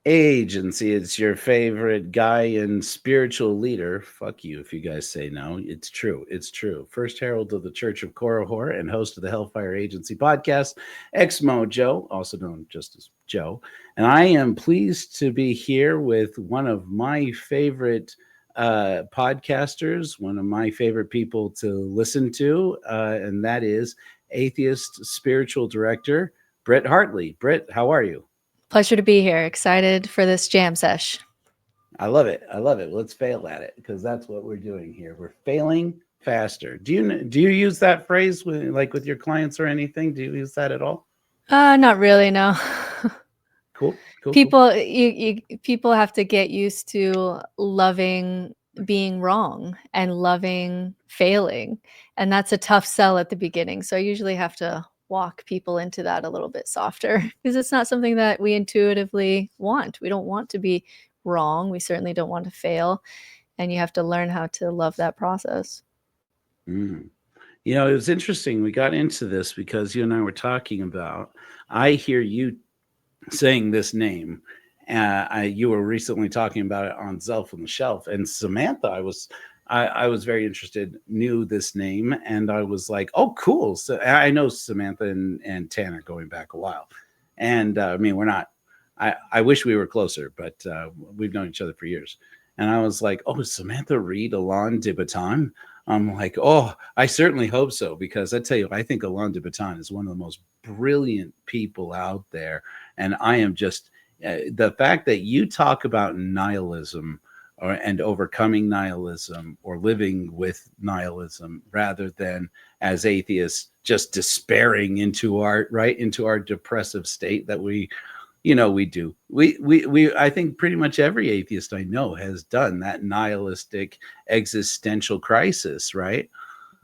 Agency. It's your favorite guy and spiritual leader. Fuck you if you guys say no. It's true. It's true. First Herald of the Church of Korihor and host of the Hellfire Agency podcast, Exmo Joe, also known just as Joe. And I am pleased to be here with one of my favorite podcasters, one of my favorite people to listen to, and that is Atheist spiritual director, Britt Hartley. Britt, how are you? Pleasure to be here. Excited for this jam sesh. I love it. I love it. Let's fail at it because that's what we're doing here. We're failing faster. Do you use that phrase with your clients or anything? Do you use that at all? Not really, no. Cool. People have to get used to loving being wrong and loving failing, and that's a tough sell at the beginning. So I usually have to walk people into that a little bit softer because it's not something that we intuitively want. We don't want to be wrong. We certainly don't want to fail, and you have to learn how to love that process. Mm. It was interesting. We got into this because you and I were talking about. I hear you saying this name. You were recently talking about it on Zelf on the Shelf, and Samantha. I was very interested. Knew this name, and I was like, "Oh, cool!" So I know Samantha and Tanner going back a while, and I mean, we're not. I wish we were closer, but we've known each other for years. And I was like, "Oh, Samantha read Alain de Botton?" I'm like, "Oh, I certainly hope so," because I tell you, I think Alain de Botton is one of the most brilliant people out there, and I am just the fact that you talk about nihilism and overcoming nihilism or living with nihilism rather than as atheists just despairing into our depressive state that we do. I think pretty much every atheist I know has done that nihilistic existential crisis, right?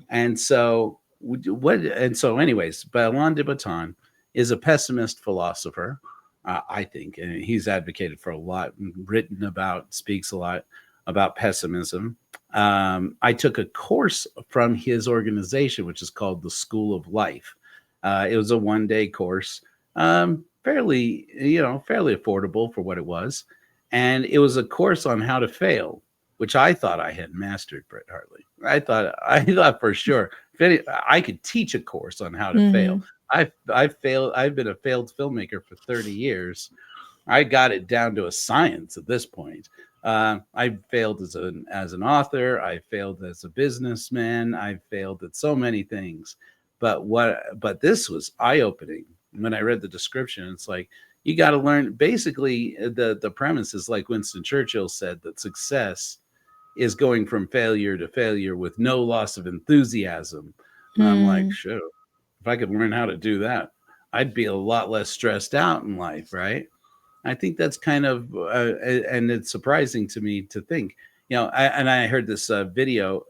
And so anyways, but Alain de Botton is a pessimist philosopher. I think, and he's advocated for a lot, speaks a lot about pessimism. I took a course from his organization, which is called the School of Life. It was a 1-day course, fairly affordable for what it was, and it was a course on how to fail, which I thought I had mastered, Britt Hartley. I thought for sure I could teach a course on how to fail. I've failed. I've been a failed filmmaker for 30 years. I got it down to a science at this point. I failed as an author. I failed as a businessman. I failed at so many things. But this was eye-opening. When I read the description, it's like you got to learn. Basically, the premise is like Winston Churchill said, that success is going from failure to failure with no loss of enthusiasm. And I'm like, sure. If I could learn how to do that, I'd be a lot less stressed out in life, right? I think that's kind of, and it's surprising to me to think, I heard this video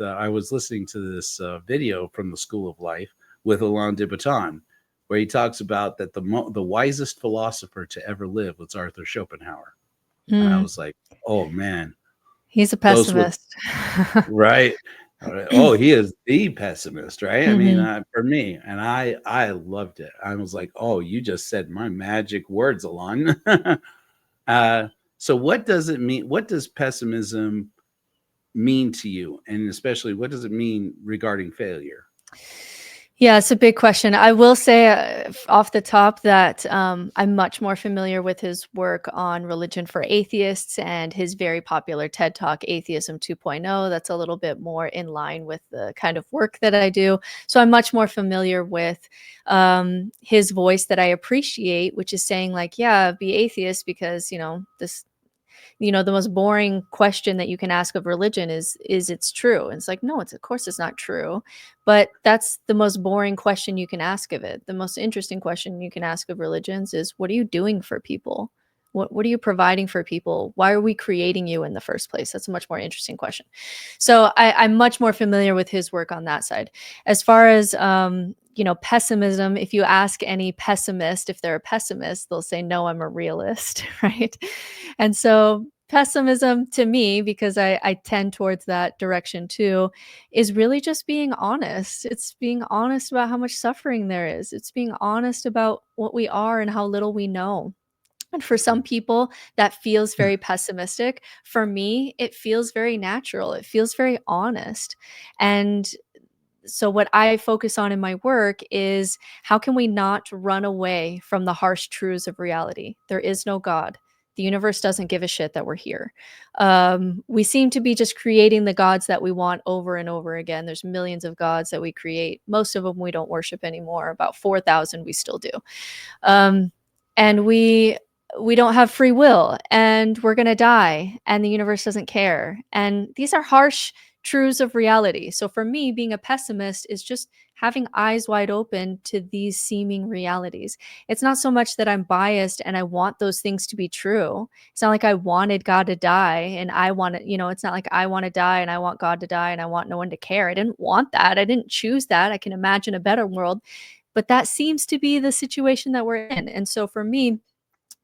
I was listening to this video from the School of Life with Alain de Botton, where he talks about that the wisest philosopher to ever live was Arthur Schopenhauer. And I was like, oh man. He's a pessimist. Right. Oh, he is the pessimist, right? I mean, for me, and I loved it. I was like, oh, you just said my magic words, Alain. So what does it mean? What does pessimism mean to you? And especially, what does it mean regarding failure? Yeah, it's a big question. I will say off the top that I'm much more familiar with his work on religion for atheists and his very popular TED Talk, Atheism 2.0. That's a little bit more in line with the kind of work that I do. So I'm much more familiar with his voice that I appreciate, which is saying like, yeah, be atheist because, the most boring question that you can ask of religion is it's true? And it's like, no, of course it's not true. But that's the most boring question you can ask of it. The most interesting question you can ask of religions is, what are you doing for people? What are you providing for people? Why are we creating you in the first place? That's a much more interesting question. So I'm much more familiar with his work on that side. As far as pessimism, if you ask any pessimist if they're a pessimist, they'll say, no, I'm a realist, right? And so pessimism to me, because I tend towards that direction too, is really just being honest. It's being honest about how much suffering there is. It's being honest about what we are and how little we know. And for some people, that feels very pessimistic. For me, it feels very natural. It feels very honest. And so, what I focus on in my work is how can we not run away from the harsh truths of reality? There is no God. The universe doesn't give a shit that we're here. We seem to be just creating the gods that we want over and over again. There's millions of gods that we create. Most of them we don't worship anymore. About 4,000 we still do. And we don't have free will, and we're going to die, and the universe doesn't care. And these are harsh truths of reality. So for me, being a pessimist is just having eyes wide open to these seeming realities. It's not so much that I'm biased and I want those things to be true. It's not like I wanted God to die and I want it, it's not like I want to die and I want God to die and I want no one to care. I didn't want that. I didn't choose that. I can imagine a better world. But that seems to be the situation that we're in. And so for me,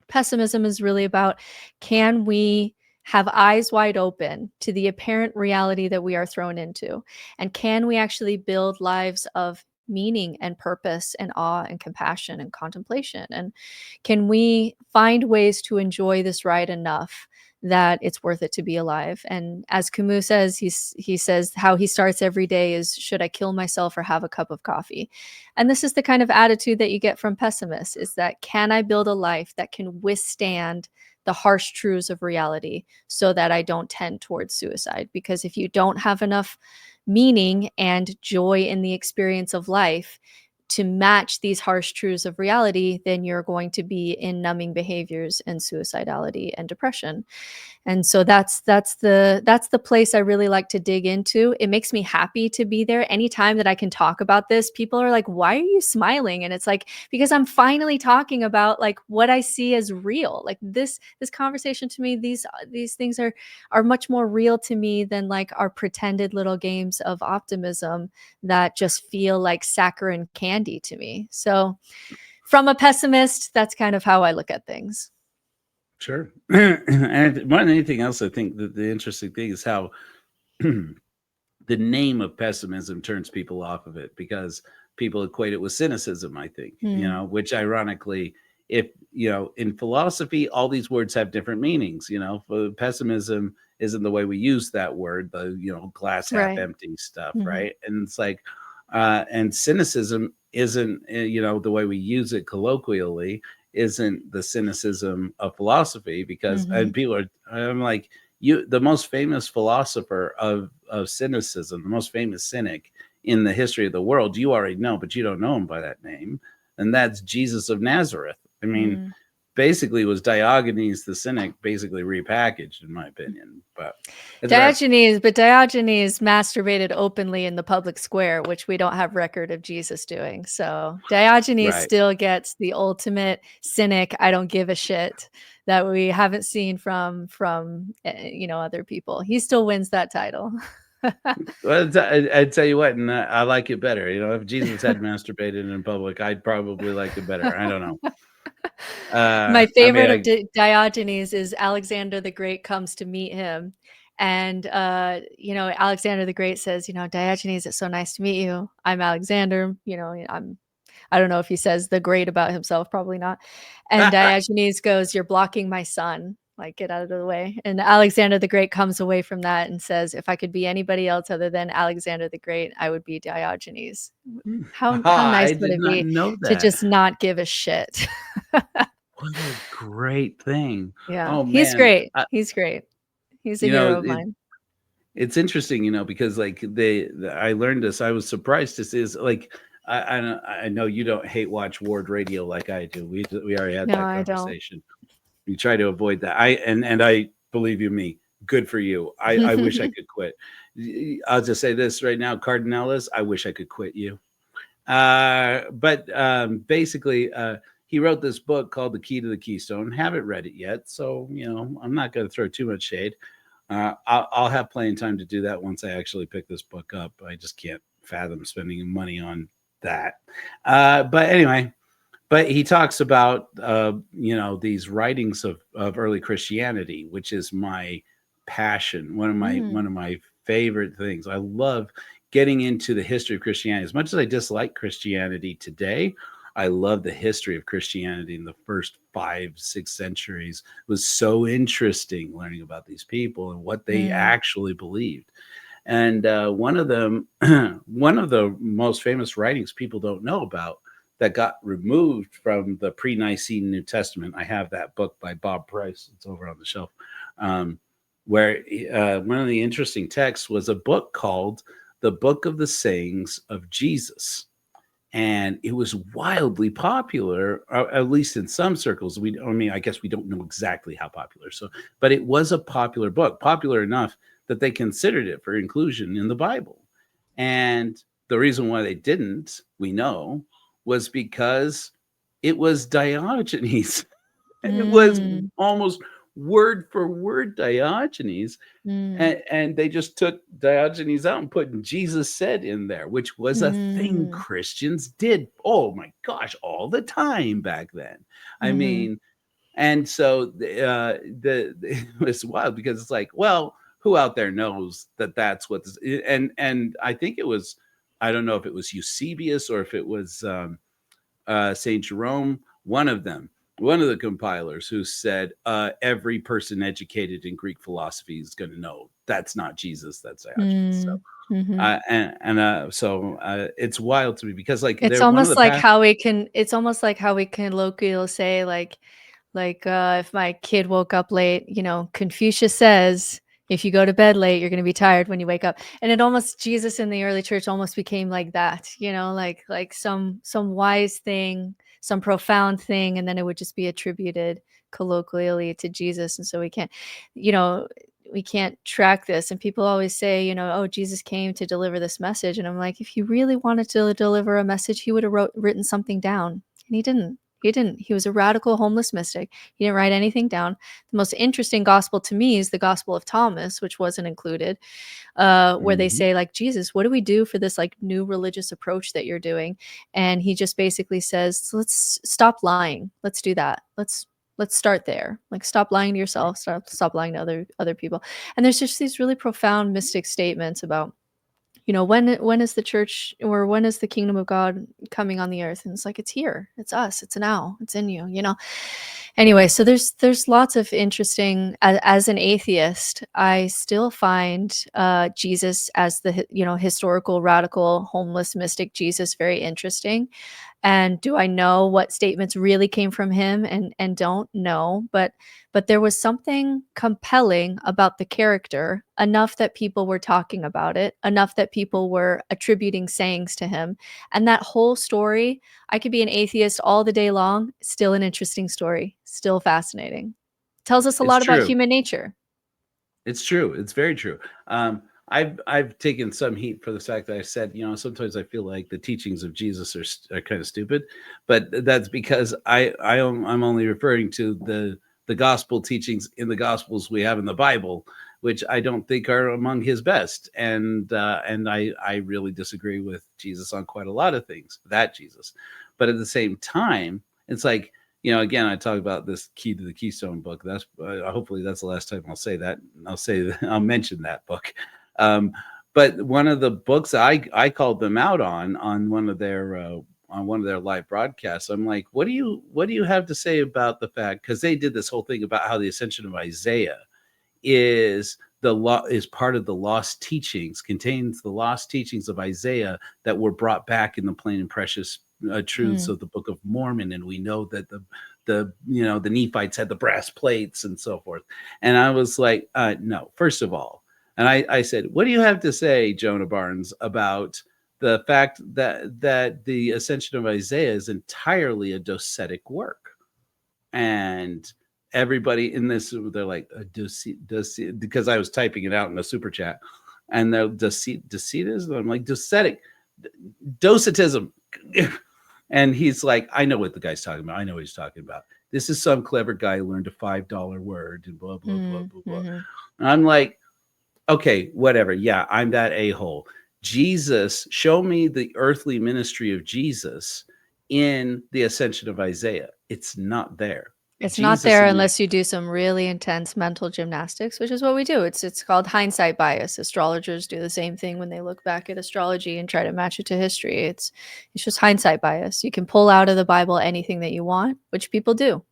pessimism is really about, can we have eyes wide open to the apparent reality that we are thrown into? And can we actually build lives of meaning and purpose and awe and compassion and contemplation? And can we find ways to enjoy this ride enough that it's worth it to be alive? And as Camus says, he says how he starts every day is, should I kill myself or have a cup of coffee? And this is the kind of attitude that you get from pessimists, is that, can I build a life that can withstand the harsh truths of reality so that I don't tend towards suicide? Because if you don't have enough meaning and joy in the experience of life to match these harsh truths of reality, then you're going to be in numbing behaviors and suicidality and depression. And so that's the place I really like to dig into. It makes me happy to be there. Anytime that I can talk about this, people are like, why are you smiling? And it's like, because I'm finally talking about like what I see as real. Like this conversation to me, these things are much more real to me than like our pretended little games of optimism that just feel like saccharine candy to me. So from a pessimist, that's kind of how I look at things. Sure. And more than anything else, I think that the interesting thing is how the name of pessimism turns people off of it, because people equate it with cynicism, I think, which ironically, if, in philosophy, all these words have different meanings. Pessimism isn't the way we use that word, the, glass half empty stuff. Mm-hmm. Right. And it's like, and cynicism isn't, the way we use it colloquially isn't the cynicism of philosophy, because and people I'm like, the most famous philosopher of cynicism, the most famous cynic in the history of the world, you already know, but you don't know him by that name, and that's Jesus of Nazareth. I mean, basically was Diogenes the cynic, basically repackaged, in my opinion. But Diogenes masturbated openly in the public square, which we don't have record of Jesus doing. So Diogenes still gets the ultimate cynic, I don't give a shit, that we haven't seen from other people. He still wins that title. Well, I'd tell you what, and I like it better. If Jesus had masturbated in public, I'd probably like it better. I don't know. My favorite of Diogenes is Alexander the Great comes to meet him. And, Alexander the Great says, Diogenes, it's so nice to meet you. I'm Alexander. I don't know if he says the great about himself, probably not. And Diogenes goes, you're blocking my sun. Like, get out of the way. And Alexander the Great comes away from that and says, if I could be anybody else other than Alexander the Great, I would be Diogenes. How nice would it be to just not give a shit? What a great thing. Yeah. Oh, man. He's great. He's great. He's a hero of mine. It's interesting, because like I learned this. I was surprised to see, is like, I know you don't hate watch Ward Radio like I do. We already had that conversation. You try to avoid that. I believe you me. Good for you. I wish I could quit. I'll just say this right now, Cardinellis, I wish I could quit you. But basically, he wrote this book called The Key to the Keystone. Haven't read it yet, so I'm not going to throw too much shade. I'll have plenty of time to do that once I actually pick this book up. I just can't fathom spending money on that. But anyway. But he talks about, these writings of early Christianity, which is my passion. One of my favorite things. I love getting into the history of Christianity. As much as I dislike Christianity today, I love the history of Christianity in the first 5-6 centuries. It was so interesting learning about these people and what they actually believed. And one of them, one of the most famous writings people don't know about that got removed from the pre-Nicene New Testament. I have that book by Bob Price. It's over on the shelf. Where one of the interesting texts was a book called The Book of the Sayings of Jesus. And it was wildly popular, at least in some circles. I guess we don't know exactly how popular. But it was a popular book, popular enough that they considered it for inclusion in the Bible. And the reason why they didn't, we know, was because it was Diogenes. And it was almost word for word Diogenes. And they just took Diogenes out and put Jesus said in there, which was a thing Christians did. Oh my gosh, all the time back then. I mean, and so it was wild because it's like, well, who out there knows that that's what this, and I think it was, I don't know if it was Eusebius or if it was Saint Jerome, one of the compilers, who said every person educated in Greek philosophy is going to know that's not Jesus, that's Diogenes. So it's wild to me because like it's almost like how we can colloquially say like if my kid woke up late, Confucius says if you go to bed late, you're going to be tired when you wake up. And it almost, Jesus in the early church almost became like that, like some wise thing, some profound thing, and then it would just be attributed colloquially to Jesus. And so we can't track this. And people always say, oh, Jesus came to deliver this message. And I'm like, if he really wanted to deliver a message, he would have written something down. And he didn't. He was a radical homeless mystic. He didn't write anything down. The most interesting gospel to me is the Gospel of Thomas, which wasn't included, where they say, like, Jesus, what do we do for this like new religious approach that you're doing? And he just basically says, let's stop lying. Let's do that. Let's start there. Like, stop lying to yourself. Stop lying to other people. And there's just these really profound mystic statements about, when is the church, or when is the kingdom of God coming on the earth? And it's like, it's here, it's us, it's now, it's in you, Anyway, so there's lots of interesting, as an atheist, I still find Jesus as the, historical, radical, homeless mystic Jesus very interesting. And do I know what statements really came from him and don't know, but there was something compelling about the character, enough that people were talking about it, enough that people were attributing sayings to him. And that whole story, I could be an atheist all the day long, still an interesting story, still fascinating. Tells us a lot about human nature. It's true. It's very true. I've taken some heat for the fact that I said, sometimes I feel like the teachings of Jesus are kind of stupid, but that's because I'm only referring to the gospel teachings in the gospels we have in the Bible, which I don't think are among his best. And I really disagree with Jesus on quite a lot of things, that Jesus. But at the same time, it's like, again, I talk about this Key to the Keystone book. That's hopefully that's the last time I'll say that. I'll mention that book. But one of the books I called them out on one of their live broadcasts, I'm like, what do you have to say about the fact, because they did this whole thing about how the ascension of Isaiah is part of the lost teachings, contains the lost teachings of Isaiah that were brought back in the plain and precious truths of the Book of Mormon. And we know that the Nephites had the brass plates and so forth. And I was like, no, first of all. And I said, what do you have to say, Jonah Barnes, about the fact that the ascension of Isaiah is entirely a docetic work? And everybody in this, they're like, because I was typing it out in a super chat, and they're docetism. I'm like, docetism. And he's like, I know what the guy's talking about. I know what he's talking about. This is some clever guy who learned a $5 word and blah, blah, blah, blah, blah. And I'm like, okay, whatever. Yeah, I'm that a-hole. Jesus, show me the earthly ministry of Jesus in the ascension of Isaiah. It's not there. It's not Jesus there in the unless you do some really intense mental gymnastics, which is what we do. It's called hindsight bias. Astrologers do the same thing when they look back at astrology and try to match it to history. It's just hindsight bias. You can pull out of the Bible anything that you want, which people do.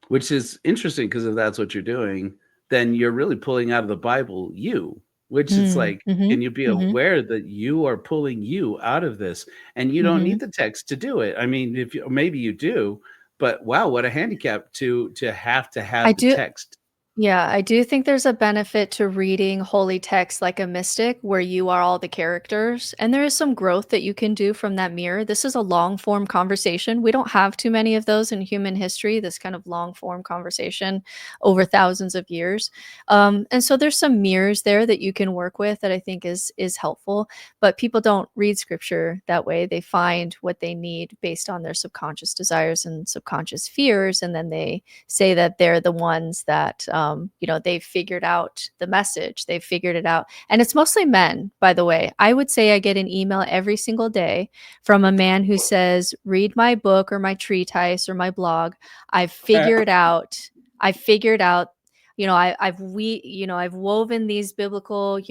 which is interesting because if that's what you're doing, then you're really pulling out of the Bible you, which it's like, Mhm. can you be Mhm. aware that you are pulling you out of this and you don't need Mhm. the text to do it? I mean, if you, maybe you do, but wow, what a handicap to I have the do text. Yeah, I do think there's a benefit to reading holy text like a mystic, where you are all the characters. And there is some growth that you can do from that mirror. This is a long form conversation. We don't have too many of those in human history, this kind of long form conversation over thousands of years. And so there's some mirrors there that you can work with that I think is helpful. But people don't read scripture that way. They find what they need based on their subconscious desires and subconscious fears, and then they say that they're the ones that they've figured out the message, they've figured it out. And it's mostly men, by the way. I would say I get an email every single day from a man who says, read my book or my treatise or my blog. I've figured out I figured out I've woven these biblical,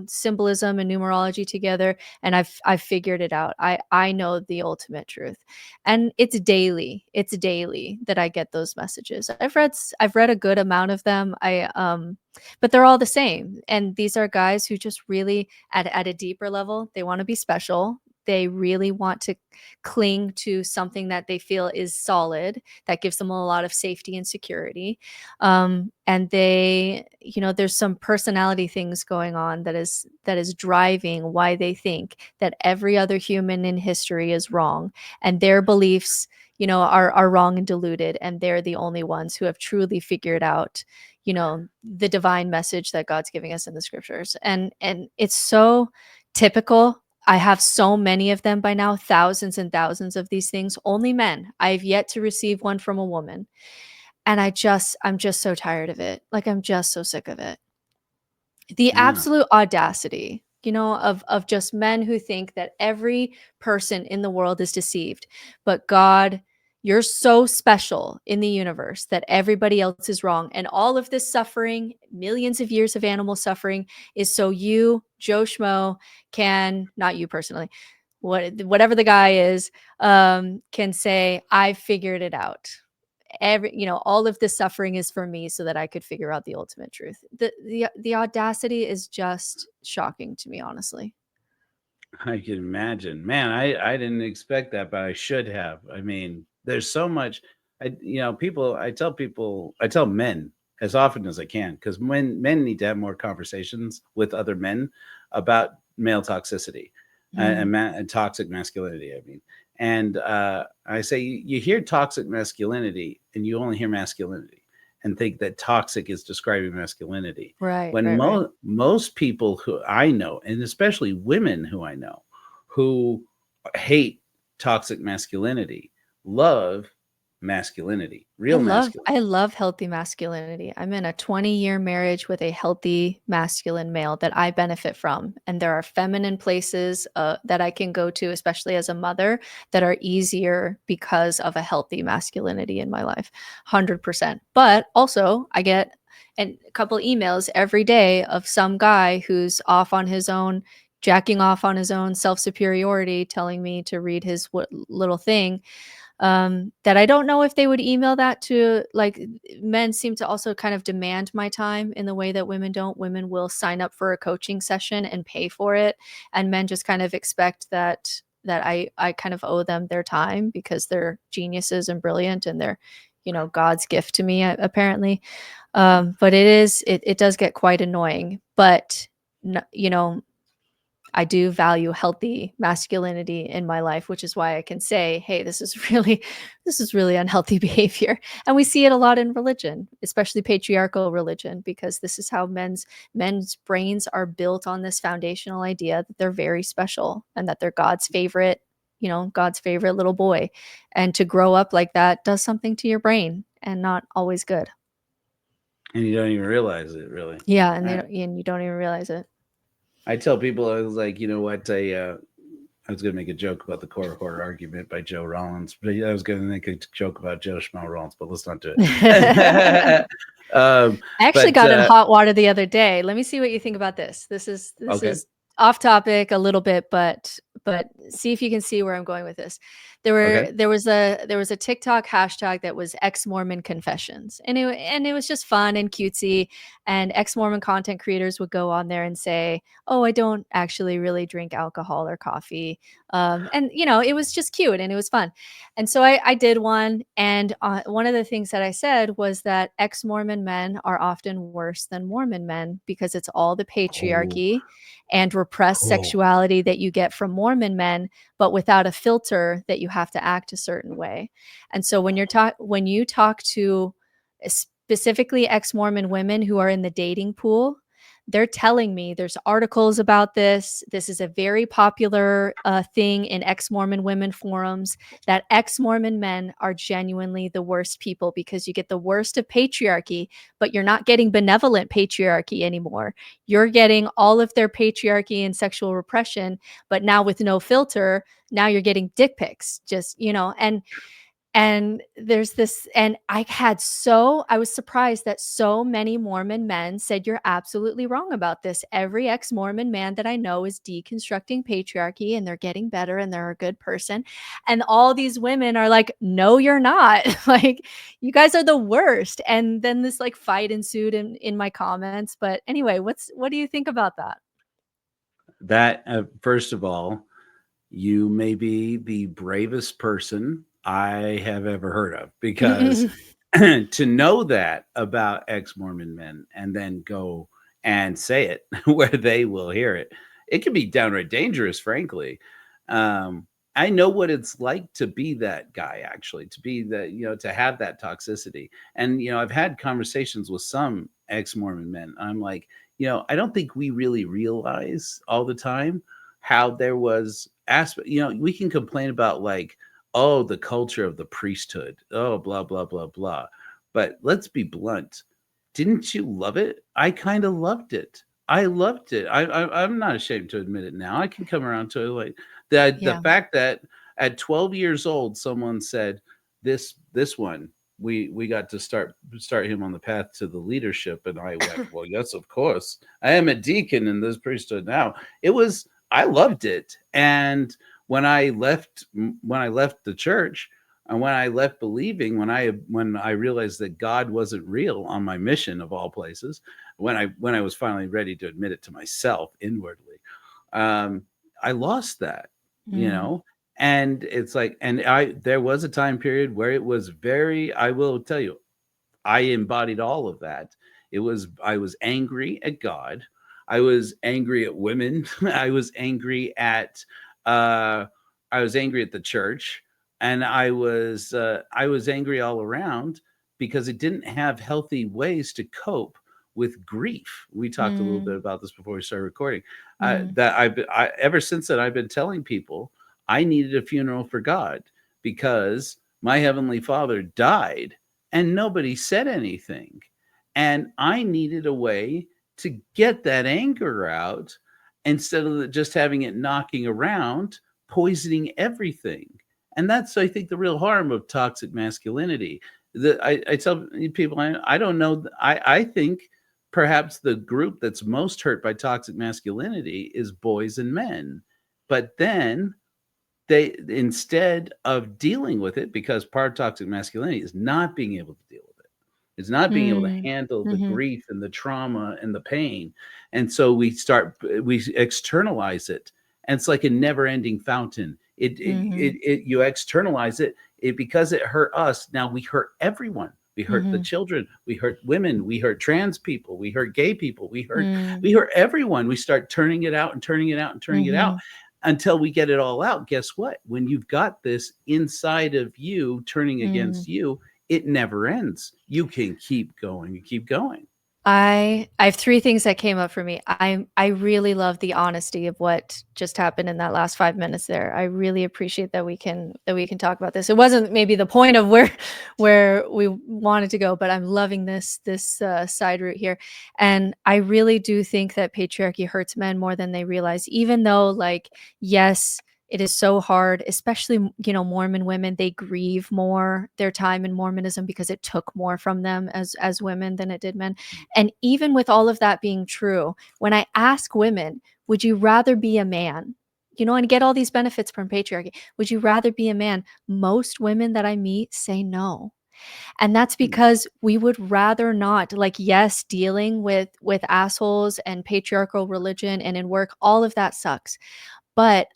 symbolism and numerology together, and I've figured it out. I know the ultimate truth. And it's daily. It's daily that I get those messages. I've read a good amount of them. But they're all the same. And these are guys who just really at a deeper level, they want to be special. They really want to cling to something that they feel is solid, that gives them a lot of safety and security. And there's some personality things going on that is driving why they think that every other human in history is wrong, and their beliefs are wrong and deluded, and they're the only ones who have truly figured out the divine message that God's giving us in the scriptures. And it's so typical. I have so many of them by now, thousands and thousands of these things, only men. I've yet to receive one from a woman. And I'm just so tired of it. Like, I'm just so sick of it. The Yeah. absolute audacity, of just men who think that every person in the world is deceived. But God, you're so special in the universe that everybody else is wrong. And all of this suffering, millions of years of animal suffering, is so you, Joe Schmo, can, not you personally, whatever the guy is, can say, I figured it out. All of this suffering is for me so that I could figure out the ultimate truth. The audacity is just shocking to me, honestly. I can imagine. Man, I didn't expect that, but I should have. I mean, there's so much. I tell men as often as I can, because men need to have more conversations with other men about male toxicity Mm. and toxic masculinity. I mean, and I say you hear toxic masculinity and you only hear masculinity and think that toxic is describing masculinity Right, when right, right. most people who I know, and especially women who I know, who hate toxic masculinity, love masculinity, I real love masculinity. I love healthy masculinity. I'm in a 20-year marriage with a healthy masculine male that I benefit from, and there are feminine places that I can go to, especially as a mother, that are easier because of a healthy masculinity in my life, 100%. But also, I get a couple emails every day of some guy who's off on his own, jacking off on his own self superiority, telling me to read his little thing, that I don't know if they would email that to, like, men seem to also kind of demand my time in the way that women don't. Women will sign up for a coaching session and pay for it, and men just kind of expect that I kind of owe them their time because they're geniuses and brilliant, and they're God's gift to me, apparently. But it does get quite annoying. But you know I do value healthy masculinity in my life, which is why I can say, hey, this is really unhealthy behavior. And we see it a lot in religion, especially patriarchal religion, because this is how men's brains are built on this foundational idea that they're very special and that they're God's favorite little boy. And to grow up like that does something to your brain, and not always good. And you don't even realize it, really. Yeah, and I, you don't even realize it. I tell people, I was like, you know what, I was going to make a joke about the Korihor argument by Joe Rawlins, but I was going to make a joke about Joe Schmo Rawlins, but let's not do it. I actually got in hot water the other day. Let me see what you think about this. This is off topic a little bit, but see if you can see where I'm going with this. There was a TikTok hashtag that was ex-Mormon confessions, and it was just fun and cutesy. And ex-Mormon content creators would go on there and say, "Oh, I don't actually really drink alcohol or coffee," and it was just cute and it was fun. And so I did one, and one of the things that I said was that ex-Mormon men are often worse than Mormon men because it's all the patriarchy and repressed sexuality that you get from Mormon men, but without a filter that you have to act a certain way. And so when you talk to specifically ex-Mormon women who are in the dating pool, they're telling me there's articles about this. This is a very popular thing in ex-Mormon women forums, that ex-Mormon men are genuinely the worst people because you get the worst of patriarchy, but you're not getting benevolent patriarchy anymore. You're getting all of their patriarchy and sexual repression, but now with no filter, now you're getting dick pics, and there's this, and I was surprised that so many Mormon men said, "You're absolutely wrong about this. Every ex-Mormon man that I know is deconstructing patriarchy and they're getting better and they're a good person." And all these women are like, "No, you're not." Like, you guys are the worst. And then this like fight ensued in my comments. But anyway, what do you think about that? That, first of all, you may be the bravest person I have ever heard of, because to know that about ex-Mormon men and then go and say it where they will hear it, it can be downright dangerous, frankly. I know what it's like to be that guy, actually, to be that, to have that toxicity. And, I've had conversations with some ex-Mormon men. I'm like, I don't think we really realize all the time how there was aspect, we can complain about like, oh, the culture of the priesthood, oh, blah, blah, blah, blah. But let's be blunt. Didn't you love it? I kind of loved it. I loved it. I'm not ashamed to admit it now. I can come around to it. Like the fact that at 12 years old, someone said, this one, we got to start him on the path to the leadership. And I went, well, yes, of course. I am a deacon in this priesthood now. I loved it. And when I left the church, and when I left believing, when I realized that God wasn't real on my mission of all places, when I was finally ready to admit it to myself inwardly, I lost that, and it's like, there was a time period where it was I will tell you, I embodied all of that. I was angry at God. I was angry at women. I was angry at the church, and I was angry all around because it didn't have healthy ways to cope with grief. We talked a little bit about this before we started recording. Ever since then, I've been telling people I needed a funeral for God because my Heavenly Father died and nobody said anything, and I needed a way to get that anger out instead of just having it knocking around, poisoning everything. And that's, I think, the real harm of toxic masculinity. I tell people, I don't know. I think perhaps the group that's most hurt by toxic masculinity is boys and men. But then they, instead of dealing with it, because part of toxic masculinity is not being able to deal with it. It's not being able to handle the grief and the trauma and the pain. And so we externalize it. And it's like a never ending fountain. You externalize it, because it hurt us. Now we hurt everyone. We hurt the children. We hurt women. We hurt trans people. We hurt gay people. We hurt everyone. We start turning it out and turning it out and turning it out until we get it all out. Guess what? When you've got this inside of you turning against you, it never ends. You can keep going and keep going. I have three things that came up for me. I really love the honesty of what just happened in that last 5 minutes there. I really appreciate that we can talk about this. It wasn't maybe the point of where we wanted to go, but I'm loving this side route here. And I really do think that patriarchy hurts men more than they realize, even though, like, yes, It is so hard, especially, Mormon women, they grieve more their time in Mormonism because it took more from them as women than it did men. And even with all of that being true, when I ask women, would you rather be a man? And get all these benefits from patriarchy. Would you rather be a man? Most women that I meet say no. And that's because we would rather not, like, yes, dealing with assholes and patriarchal religion and in work, all of that sucks. But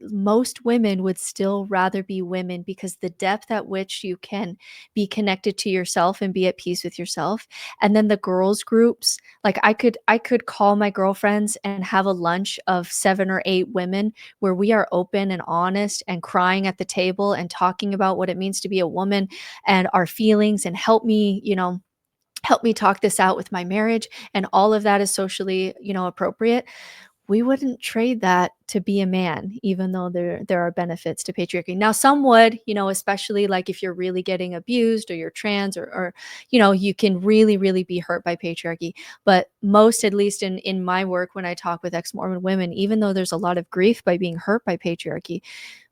most women would still rather be women because the depth at which you can be connected to yourself and be at peace with yourself. And then the girls groups, like I could call my girlfriends and have a lunch of 7 or 8 women where we are open and honest and crying at the table and talking about what it means to be a woman and our feelings, and help me talk this out with my marriage, and all of that is socially, appropriate. We wouldn't trade that to be a man, even though there are benefits to patriarchy. Now, some would, especially like if you're really getting abused or you're trans, or you can really, really be hurt by patriarchy. But most, at least in my work, when I talk with ex-Mormon women, even though there's a lot of grief by being hurt by patriarchy,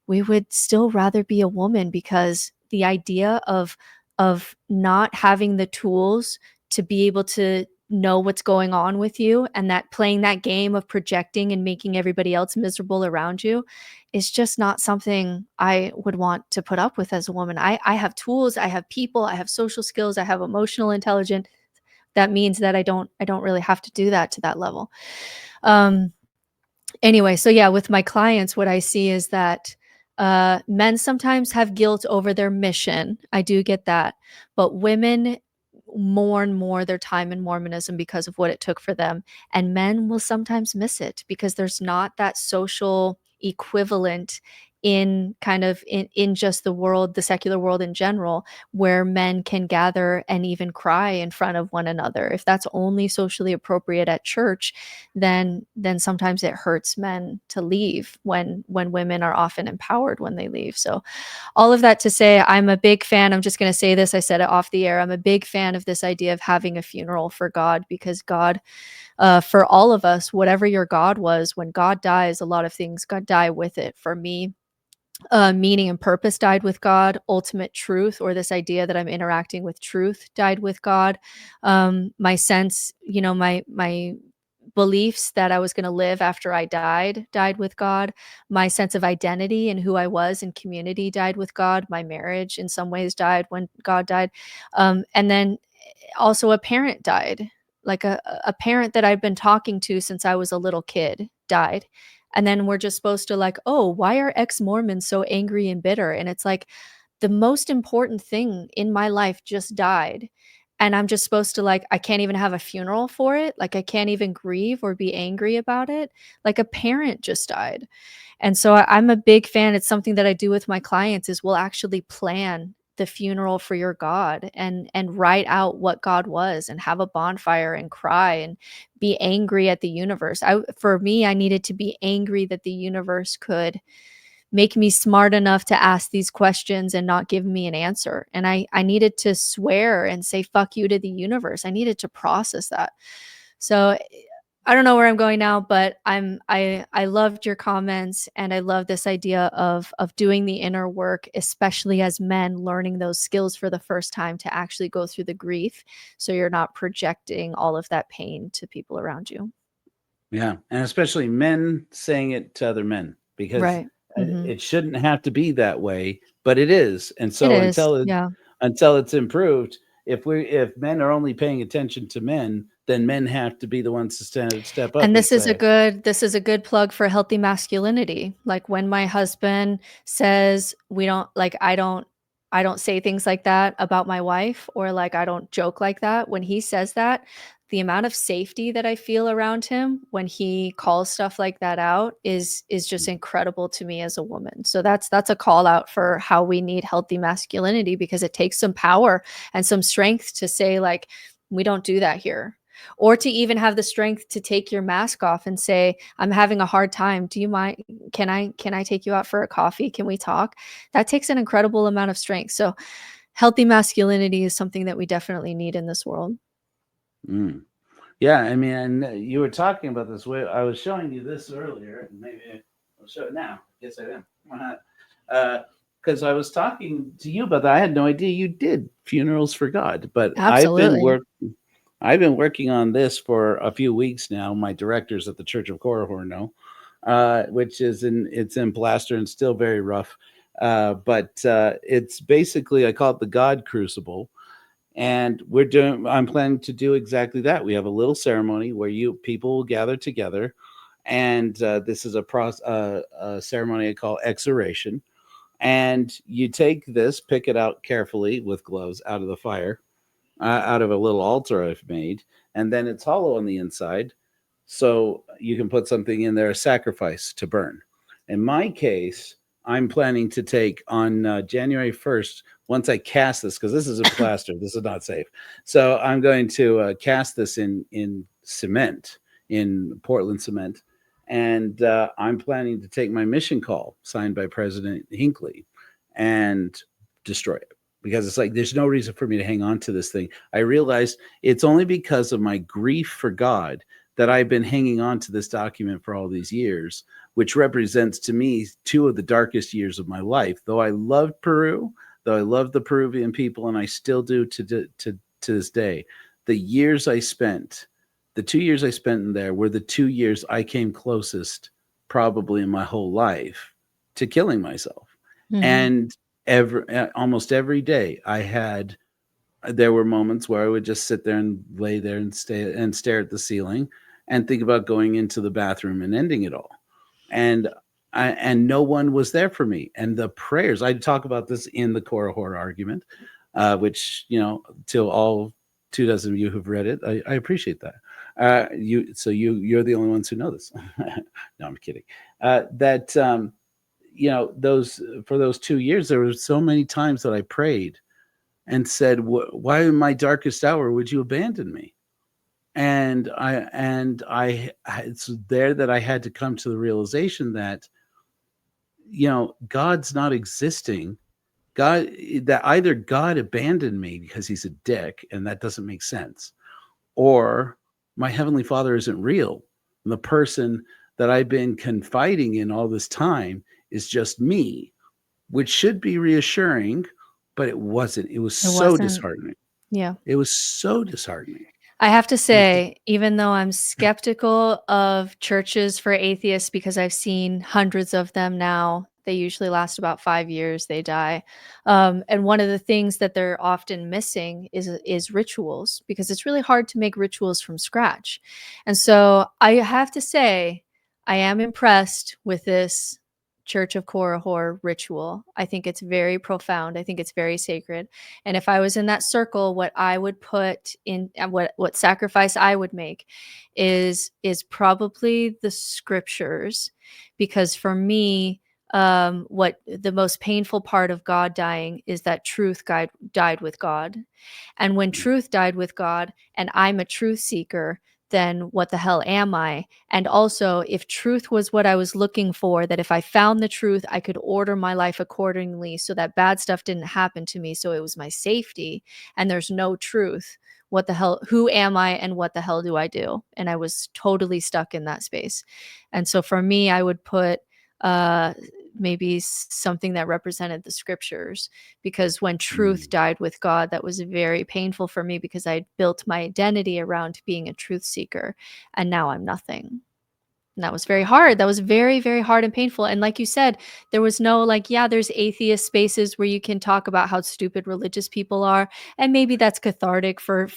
we would still rather be a woman, because the idea of not having the tools to be able to know what's going on with you, and that playing that game of projecting and making everybody else miserable around you is just not something I would want to put up with as a woman. I have tools, I have people, I have social skills, I have emotional intelligence. That means that I don't really have to do that to that level. Um, Anyway, so yeah, with my clients, what I see is that men sometimes have guilt over their mission. I do get that. But women mourn more their time in Mormonism because of what it took for them. And men will sometimes miss it because there's not that social equivalent in kind of in just the world, the secular world in general, where men can gather and even cry in front of one another. If that's only socially appropriate at church, then sometimes it hurts men to leave when women are often empowered when they leave. So all of that to say, I'm a big fan. I'm just going to say this. I said it off the air. I'm a big fan of this idea of having a funeral for God, because God, for all of us, whatever your God was, when God dies, a lot of things God die with it. For me, meaning and purpose died with God. Ultimate truth, or this idea that I'm interacting with truth, died with God. My sense, my beliefs that I was going to live after I died with God. My sense of identity and who I was in community died with God. My marriage in some ways died when God died. And then also a parent died. Like a parent that I've been talking to since I was a little kid died. And then we're just supposed to, like, oh, why are ex-Mormons so angry and bitter? And it's like, the most important thing in my life just died. And I'm just supposed to, like, I can't even have a funeral for it. Like, I can't even grieve or be angry about it. Like, a parent just died. And so I'm a big fan. It's something that I do with my clients, is we'll actually plan the funeral for your God, and write out what God was, and have a bonfire and cry and be angry at the universe. For me, I needed to be angry that the universe could make me smart enough to ask these questions and not give me an answer. And I needed to swear and say fuck you to the universe. I needed to process that. So I don't know where I'm going now, but I loved your comments, and I love this idea of doing the inner work, especially as men, learning those skills for the first time to actually go through the grief, so you're not projecting all of that pain to people around you. Yeah, and especially men saying it to other men, because Right. Mhm. it shouldn't have to be that way, but it is. And It so is. Yeah. until it's improved, if men are only paying attention to men, then men have to be the ones to step up And and this is a say, good plug for healthy masculinity. Like, when my husband says we don't, like, I don't say things like that about my wife, or like I don't joke like that. When he says that, the amount of safety that I feel around him when he calls stuff like that out is just incredible to me as a woman. So that's a call out for how we need healthy masculinity, because it takes some power and some strength to say, like, we don't do that here. Or to even have the strength to take your mask off and say, I'm having a hard time. Do you mind? Can I take you out for a coffee? Can we talk? That takes an incredible amount of strength. So healthy masculinity is something that we definitely need in this world. mm. Yeah, I mean, and you were talking about this way. I was showing you this earlier. Maybe. I'll show it now. Yes, I am. Because I was talking to you about that. I had no idea you did funerals for God, but Absolutely. I've been working on this for a few weeks now. My directors at the Church of Korihor know, which is it's in plaster and still very rough. But it's basically, I call it the God Crucible, and I'm planning to do exactly that. We have a little ceremony where people will gather together, and this is a ceremony I call exoration. And you take this, pick it out carefully with gloves out of the fire, out of a little altar I've made, and then it's hollow on the inside, so you can put something in there, a sacrifice to burn. In my case, I'm planning to take on January 1st, once I cast this, because this is a plaster, this is not safe. So I'm going to cast this in cement, in Portland cement. And I'm planning to take my mission call signed by President Hinckley and destroy it, because it's like there's no reason for me to hang on to this thing. I realized it's only because of my grief for God that I've been hanging on to this document for all these years, which represents to me 2 of the darkest years of my life. Though I loved Peru, though I loved the Peruvian people, and I still do to this day, the 2 years I spent in there were the 2 years I came closest, probably in my whole life, to killing myself. And almost every day there were moments where I would just sit there and lay there and stare at the ceiling and think about going into the bathroom and ending it all. And no one was there for me. And the prayers, I talk about this in the Korihor argument, which, to all 24 of you who've read it, I appreciate that. You're the only ones who know this. No, I'm kidding. For those 2 years, there were so many times that I prayed and said, why in my darkest hour would you abandon me? And it's there that I had to come to the realization that, God's not existing. That either God abandoned me because he's a dick, and that doesn't make sense, or my Heavenly Father isn't real. And the person that I've been confiding in all this time is just me, which should be reassuring, but it wasn't. It was so disheartening. Yeah. It was so disheartening. I have to say, even though I'm skeptical of churches for atheists, because I've seen hundreds of them now, they usually last about 5 years, they die. And one of the things that they're often missing is rituals, because it's really hard to make rituals from scratch. And so I have to say, I am impressed with this Church of Korihor ritual. I think it's very profound. I think it's very sacred. And if I was in that circle, what I would put in, what sacrifice I would make is probably the scriptures, because for me, what the most painful part of God dying is that truth died with God. And when truth died with God, and I'm a truth seeker, then what the hell am I? And also, if truth was what I was looking for, that if I found the truth, I could order my life accordingly so that bad stuff didn't happen to me, so it was my safety, and there's no truth, what the hell, who am I, and what the hell do I do? And I was totally stuck in that space. And so for me, I would put maybe something that represented the scriptures, because when truth died with God, that was very painful for me, because I built my identity around being a truth seeker, and now I'm nothing. And that was very hard. That was very, very hard and painful. And like you said, there was no there's atheist spaces where you can talk about how stupid religious people are, and maybe that's cathartic for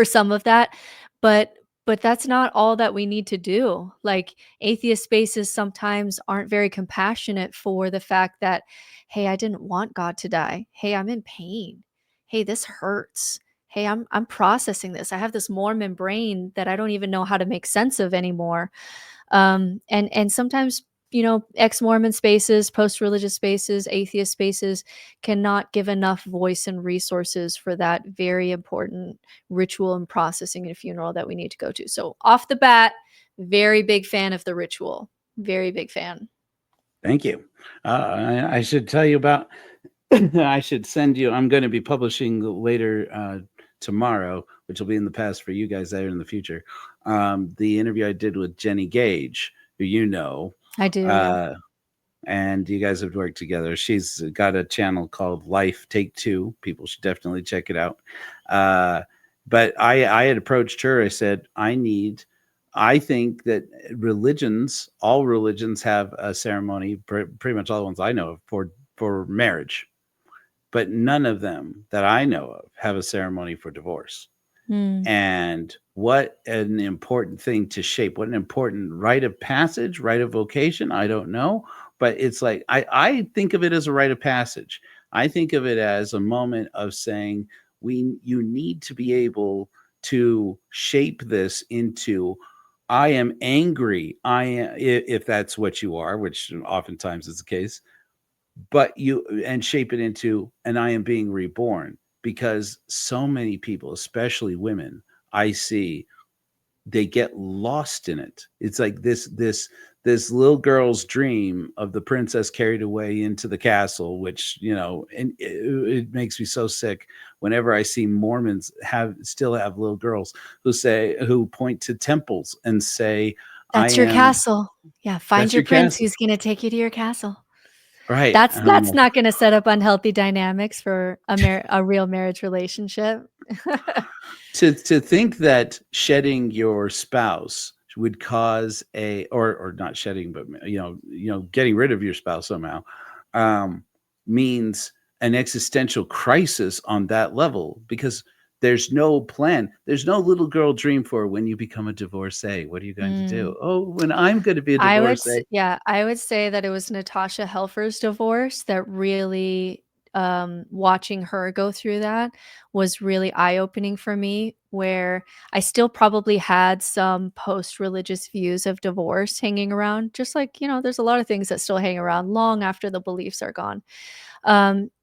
some of that, but that's not all that we need to do. Like, atheist spaces sometimes aren't very compassionate for the fact that, hey, I didn't want God to die. Hey, I'm in pain. Hey, this hurts. Hey, I'm processing this. I have this Mormon brain that I don't even know how to make sense of anymore. And sometimes, ex-Mormon spaces, post-religious spaces, atheist spaces cannot give enough voice and resources for that very important ritual and processing in a funeral that we need to go to. So off the bat, very big fan of the ritual. Very big fan. Thank you. I should tell you about, I should send you, I'm going to be publishing later tomorrow, which will be in the past for you guys there in the future, the interview I did with Jenny Gage, who you know. I do, yeah. And you guys have worked together. She's got a channel called Life Take Two. People should definitely check it out. But I had approached her. I said, I think that all religions have a ceremony, pretty much all the ones I know of, for marriage, but none of them that I know of have a ceremony for divorce. Mm. And what an important thing to shape, what an important rite of passage, rite of vocation. I don't know, but it's like, I think of it as a rite of passage. I think of it as a moment of saying, you need to be able to shape this into, I am angry. If that's what you are, which oftentimes is the case, and shape it into, and I am being reborn, because so many people, especially women, I see, they get lost in it. It's like this little girl's dream of the princess carried away into the castle, which, and it makes me so sick whenever I see Mormons still have little girls who point to temples and say, I That's your am, castle. Yeah, find that's your your prince castle. who's gonna take you to your castle. Right. That's not gonna set up unhealthy dynamics for a real marriage relationship. To think that shedding your spouse would cause or not shedding, but getting rid of your spouse somehow, means an existential crisis on that level, because there's no plan. There's no little girl dream for when you become a divorcee. What are you going to do? Mm. Oh, when I'm going to be a divorcee. I would say that it was Natasha Helfer's divorce that really, watching her go through that was really eye-opening for me, where I still probably had some post-religious views of divorce hanging around, just like, there's a lot of things that still hang around long after the beliefs are gone.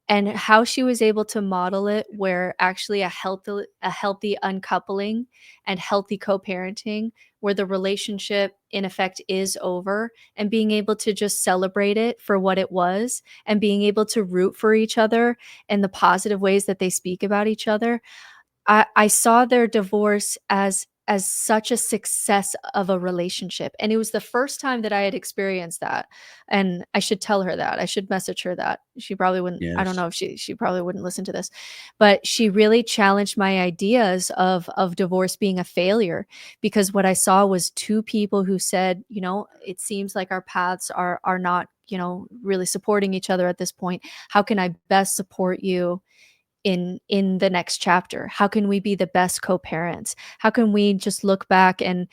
And how she was able to model it where actually a healthy uncoupling and healthy co-parenting, where the relationship in effect is over, and being able to just celebrate it for what it was, and being able to root for each other in the positive ways that they speak about each other. I saw their divorce as such a success of a relationship, and it was the first time that I had experienced that, and I should tell her that. I should message her that. She probably wouldn't. I don't Yes. know if she probably wouldn't listen to this, but she really challenged my ideas of divorce being a failure, because what I saw was two people who said, it seems like our paths are not, really supporting each other at this point. How can I best support you in the next chapter? How can we be the best co-parents? How can we just look back and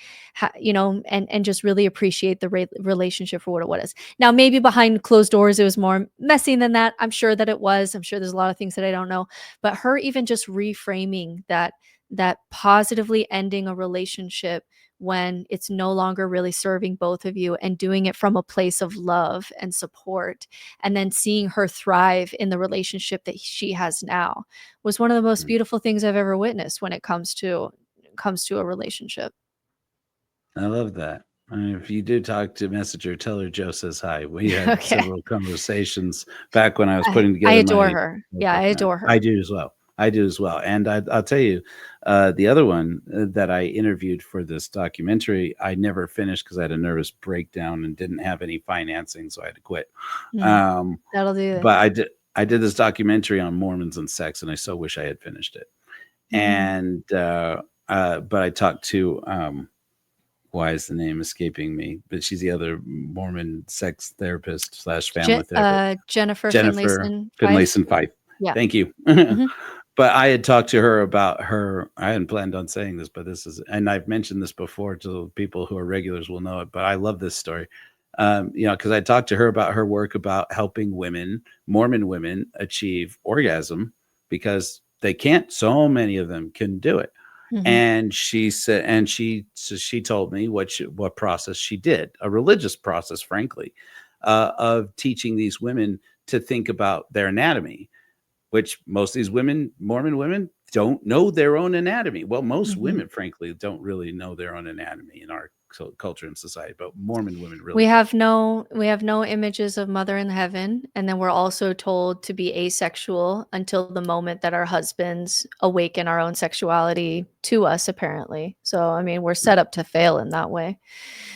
and just really appreciate the relationship for what it was? Now, maybe behind closed doors it was more messy than that. I'm sure that it was. I'm sure there's a lot of things that I don't know, but her even just reframing that positively ending a relationship when it's no longer really serving both of you, and doing it from a place of love and support, and then seeing her thrive in the relationship that she has now, was one of the most beautiful things I've ever witnessed when it comes to a relationship. I love that. If you do talk to Messenger, tell her Joe says hi. We had Okay. several conversations back when I was I putting I together adore my her. Yeah, I book. adore I her. do as well. I do as well. And I'll tell you, the other one that I interviewed for this documentary, I never finished because I had a nervous breakdown and didn't have any financing, so I had to quit. Mm, Um, that'll do it. but I did this documentary on Mormons and sex, and I so wish I had finished it. Mm. And but I talked to why is the name escaping me? But she's the other Mormon sex therapist slash family therapist, Jennifer Jennifer Finlayson Fife? Finlayson Fife. Yeah. Thank you. Mhm. But I had talked to her about her. I hadn't planned on saying this, but this is, and I've mentioned this before to people who are regulars will know it. But I love this story, because I talked to her about her work about helping women, Mormon women, achieve orgasm, because they can't. So many of them can do it. Mhm. And she said, and she told me what process she did, a religious process, frankly, of teaching these women to think about their anatomy, which most of these women, Mormon women, don't know their own anatomy. Well, most Mhm. women, frankly, don't really know their own anatomy in our culture and society, but Mormon women really We have no images of Mother in heaven, and then we're also told to be asexual until the moment that our husbands awaken our own sexuality to us, apparently. So, I mean, we're set up to fail in that way.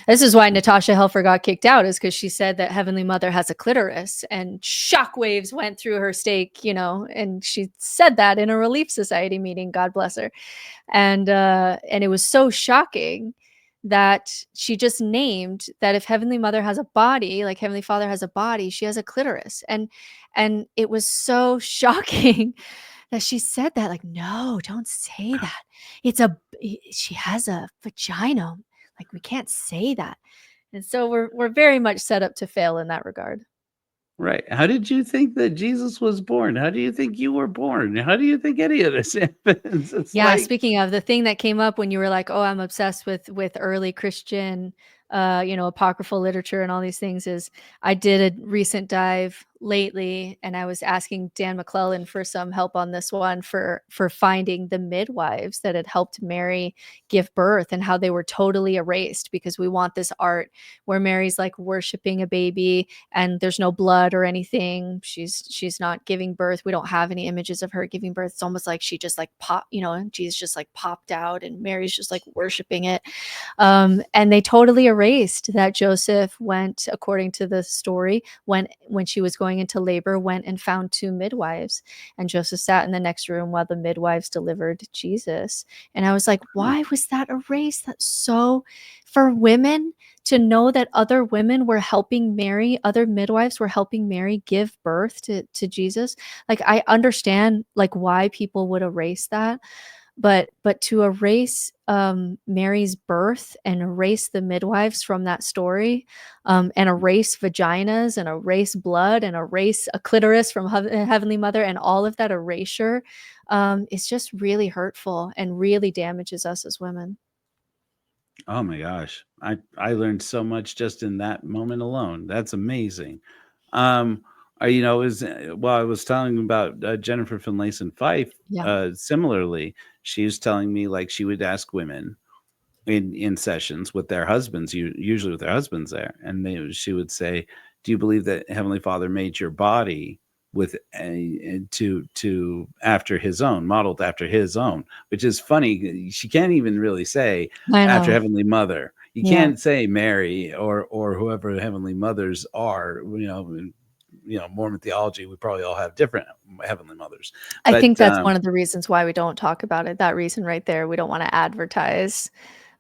This is why Natasha Helfer got kicked out, is because she said that Heavenly Mother has a clitoris, and shockwaves went through her stake, and she said that in a Relief Society meeting, God bless her. And it was so shocking that she just named that if Heavenly Mother has a body, like Heavenly Father has a body, she has a clitoris. And it was so shocking that she said that, like, no, don't say that. She has a vagina. Like, we can't say that. And so we're very much set up to fail in that regard. Right. How did you think that Jesus was born? How do you think you were born? How do you think any of this happens? It's Yeah, like, speaking of, the thing that came up when you were like, "Oh, I'm obsessed with early Christian, apocryphal literature and all these things," is I did a recent dive lately, and I was asking Dan McClellan for some help on this one for finding the midwives that had helped Mary give birth and how they were totally erased, because we want this art where Mary's like worshiping a baby and there's no blood or anything. She's not giving birth. We don't have any images of her giving birth. It's almost like she just like and Jesus just like popped out and Mary's just like worshiping it. And they totally erased that Joseph went, according to the story, when she was going into labor, went and found 2 midwives, and Joseph sat in the next room while the midwives delivered Jesus. And I was like, why was that erased? That's so, for women to know that other women were helping Mary, other midwives were helping Mary give birth to Jesus. Like, I understand like why people would erase that, but to erase Mary's birth and erase the midwives from that story, and erase vaginas and erase blood and erase a clitoris from Heavenly Mother, and all of that erasure, is just really hurtful and really damages us as women. oh my gosh, I learned so much just in that moment alone. That's amazing. Um, is well, I was telling about Jennifer Finlayson Fife. Yeah. Similarly, she was telling me like she would ask women in sessions with their husbands, usually with their husbands there, and she would say, "Do you believe that Heavenly Father made your body with to after His own, modeled after His own?" Which is funny. She can't even really say I after know. Heavenly Mother. You Yeah. can't say Mary or whoever Heavenly Mothers are. Mormon theology, we probably all have different Heavenly Mothers. I think But that's one of the reasons why we don't talk about it. That reason right there, we don't want to advertise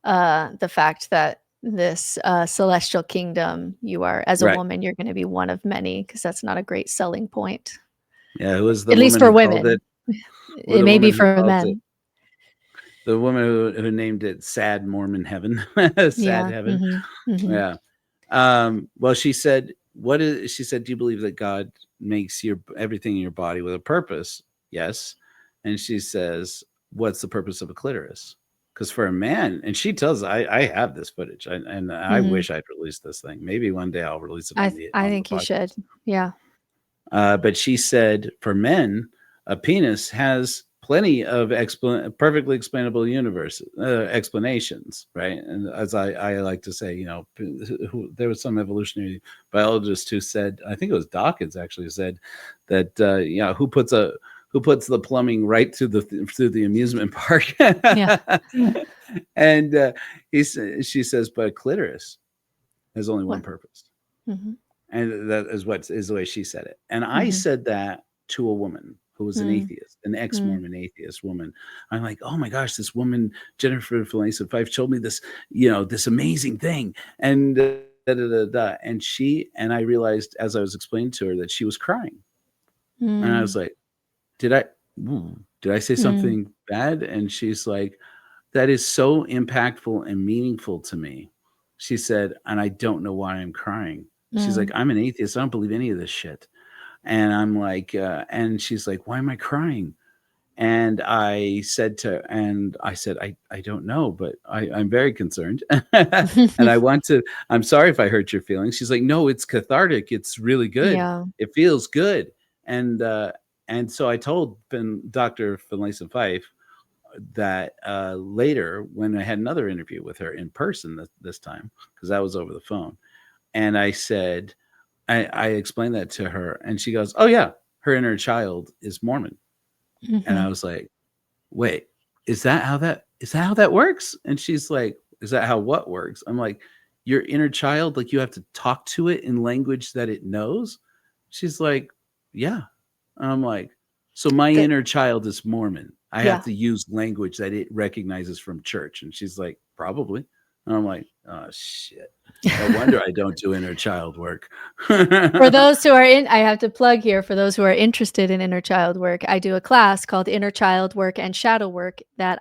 the fact that this celestial kingdom, you are, as a right, woman, you're going to be one of many, because that's not a great selling point, yeah, who was the at least woman for who called it? women. Or It the may be woman who for called it? men. The woman who named it Sad Mormon Heaven. Sad Yeah. Heaven. Hmm. Yeah. Well, she said, she said, do you believe that God makes everything in your body with a purpose? Yes. And she says, what's the purpose of a clitoris? Because for a man, and she tells, I have this footage, and I Hmm. wish I'd release this thing. Maybe one day I'll release it I on the think you should. podcast. Yeah. But she said for men, a penis has plenty of perfectly explainable explanations, right? And as I like to say, there was some evolutionary biologist who said, I think it was Dawkins actually said that, who puts the plumbing right through the amusement park? Yeah. And she says, but a clitoris has only one What? purpose. Hmm. And that is the way she said it. And I Hmm. said that to a woman who was an Mm. atheist, an Mm. ex-Mormon atheist woman. I'm like, oh my gosh, this woman, Jennifer Finlayson Fife, told me this, this amazing thing. And and I realized as I was explaining to her that she was crying. And I was Mm. like, did I say Mm. something bad? And she's like, that is so impactful and meaningful to me. She said, and I don't know why I'm crying. She's like, Mm. I'm an atheist. I don't believe any of this shit. And I'm like, and she's like, why am I crying? And I said, I don't know, but I'm very concerned. And I'm sorry if I hurt your feelings. She's like, no, it's cathartic. It's really good. Yeah. It feels good. And so I told Dr. Finlayson Fife, later, when I had another interview with her in person this time, because that was over the phone, and I said, I explained that to her, and she goes, "Oh yeah, her inner child is Mormon." And I Mhm. was like, "Wait, is that how that works?" And she's like, "Is that how what works?" I'm like, "Your inner child, like you have to talk to it in language that it knows?" She's like, "Yeah." And I'm like, "So my The inner child is Mormon. I have Yeah. to use language that it recognizes from church." And she's like, "Probably." And I'm like, "Oh shit. No wonder I don't do inner child work." For those who are I have to plug here, for those who are interested in inner child work, I do a class called Inner Child Work and Shadow Work that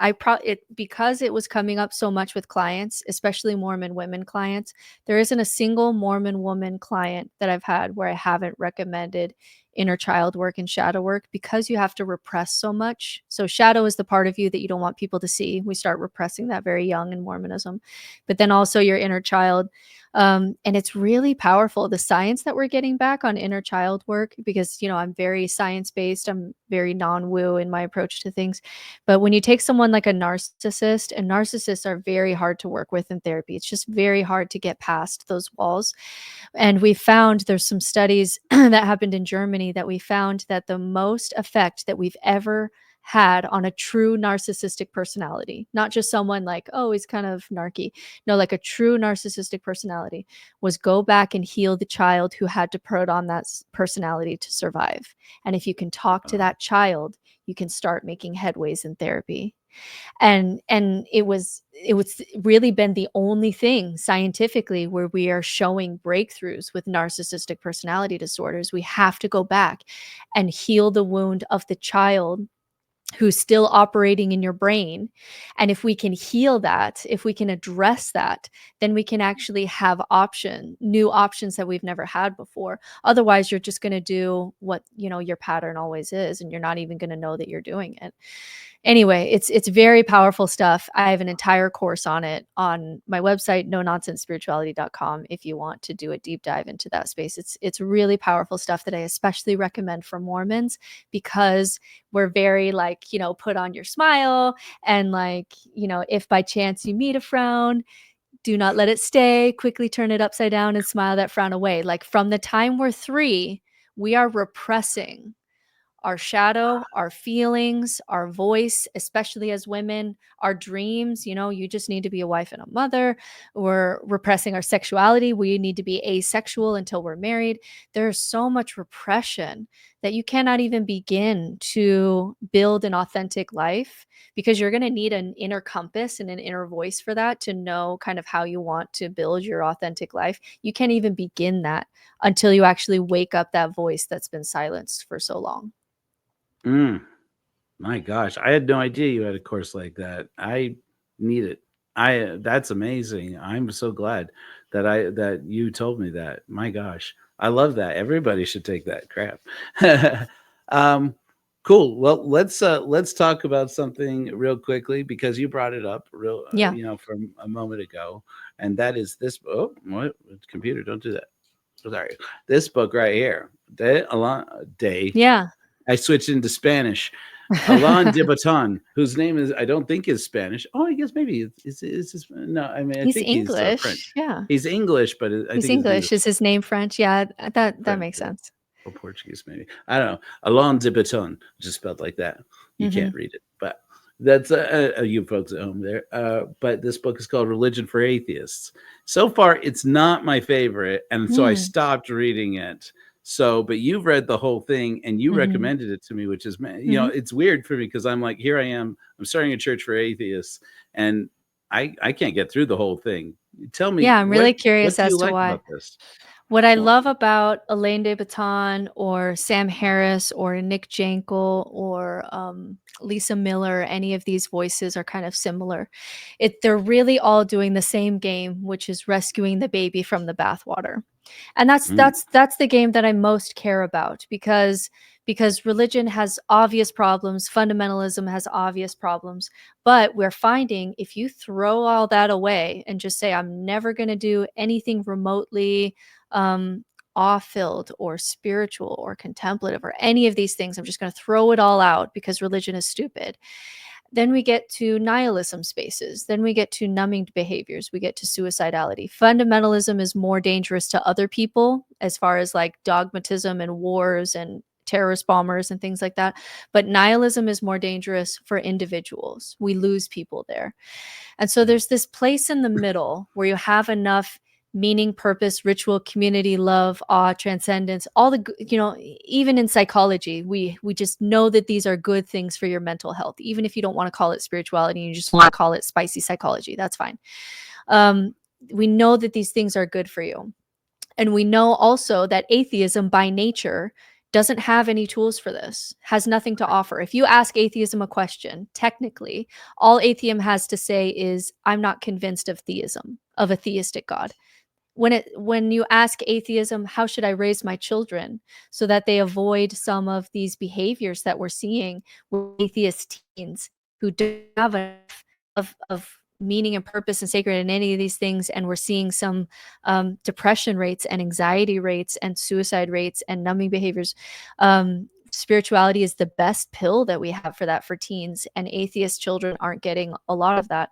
because it was coming up so much with clients, especially Mormon women clients. There isn't a single Mormon woman client that I've had where I haven't recommended inner child work and shadow work, because you have to repress so much. So shadow is the part of you that you don't want people to see. We start repressing that very young in Mormonism. But then also your inner child, and it's really powerful. The science that we're getting back on inner child work, because, I'm very science based, I'm very non woo in my approach to things. But when you take someone like a narcissist, and narcissists are very hard to work with in therapy, it's just very hard to get past those walls. And we found there's some studies that happened in Germany that we found that the most effect that we've ever had on a true narcissistic personality, not just someone like, oh, he's kind of narky. No, like a true narcissistic personality, was go back and heal the child who had to put on that personality to survive. And if you can talk to that child, you can start making headways in therapy. And it was really been the only thing scientifically where we are showing breakthroughs with narcissistic personality disorders. We have to go back and heal the wound of the child who's still operating in your brain. And if we can heal that, if we can address that, then we can actually have new options that we've never had before. Otherwise, you're just going to do what, your pattern always is, and you're not even going to know that you're doing it. Anyway, it's very powerful stuff. I have an entire course on it on my website, nononsensespirituality.com, if you want to do a deep dive into that space. It's really powerful stuff that I especially recommend for Mormons, because we're very put on your smile, and if by chance you meet a frown, do not let it stay. Quickly turn it upside down and smile that frown away. Like, from the time we're 3, we are repressing our shadow, our feelings, our voice, especially as women, our dreams. You just need to be a wife and a mother. We're repressing our sexuality. We need to be asexual until we're married. There's so much repression that you cannot even begin to build an authentic life, because you're going to need an inner compass and an inner voice for that, to know kind of how you want to build your authentic life. You can't even begin that until you actually wake up that voice that's been silenced for so long. Mm, my gosh, I had no idea you had a course like that. I need it. That's amazing. I'm so glad that you told me that. My gosh, I love that. Everybody should take that crap. um, cool. Well, let's talk about something real quickly, because you brought it up Yeah. from a moment ago, and that is this. Oh, what computer? Don't do that. Sorry. This book right here. Day. Yeah. I switched into Spanish. Alain de Botton, whose name I don't think is Spanish. Oh, I guess maybe it's no. I mean, I He's think he's French. English. Yeah. He's English, but I He's think his name English. is Is his name French? Yeah, that French makes sense. or Portuguese, maybe. I don't know. Alain de Botton, just spelled like that. You Mhm. can't read it, but that's you folks at home there. But this book is called Religion for Atheists. So far, it's not my favorite, and so I Mm. stopped reading it. So, but you've read the whole thing and you Mhm. recommended it to me, which is, Mhm. it's weird for me, because I'm like, here I am, I'm starting a church for atheists, and I can't get through the whole thing. Tell me, Yeah, I'm really what curious do you as to like why. about this? What I Well, love about Alain de Botton or Sam Harris or Nick Jankel or Lisa Miller, any of these voices are kind of similar. They're really all doing the same game, which is rescuing the baby from the bathwater. And that's mm, that's that's the game that I most care about, because religion has obvious problems, fundamentalism has obvious problems, but we're finding if you throw all that away and just say, I'm never going to do anything remotely um, awe-filled or spiritual or contemplative or any of these things, I'm just going to throw it all out because religion is stupid. Then we get to nihilism spaces. Then we get to numbing behaviors. We get to suicidality. Fundamentalism is more dangerous to other people as far as like dogmatism and wars and terrorist bombers and things like that. But nihilism is more dangerous for individuals. We lose people there. And so there's this place in the middle where you have enough meaning, purpose, ritual, community, love, awe, transcendence, all the, even in psychology, we just know that these are good things for your mental health. Even if you don't want to call it spirituality, you just want to call it spicy psychology, that's fine. We know that these things are good for you. And we know also that atheism by nature doesn't have any tools for this, has nothing to offer. If you ask atheism a question, technically, all atheism has to say is, I'm not convinced of theism, of a theistic God. When you ask atheism, how should I raise my children so that they avoid some of these behaviors that we're seeing with atheist teens who don't have enough of meaning and purpose and sacred in any of these things, and we're seeing some depression rates and anxiety rates and suicide rates and numbing behaviors. Spirituality is the best pill that we have for that for teens, and atheist children aren't getting a lot of that.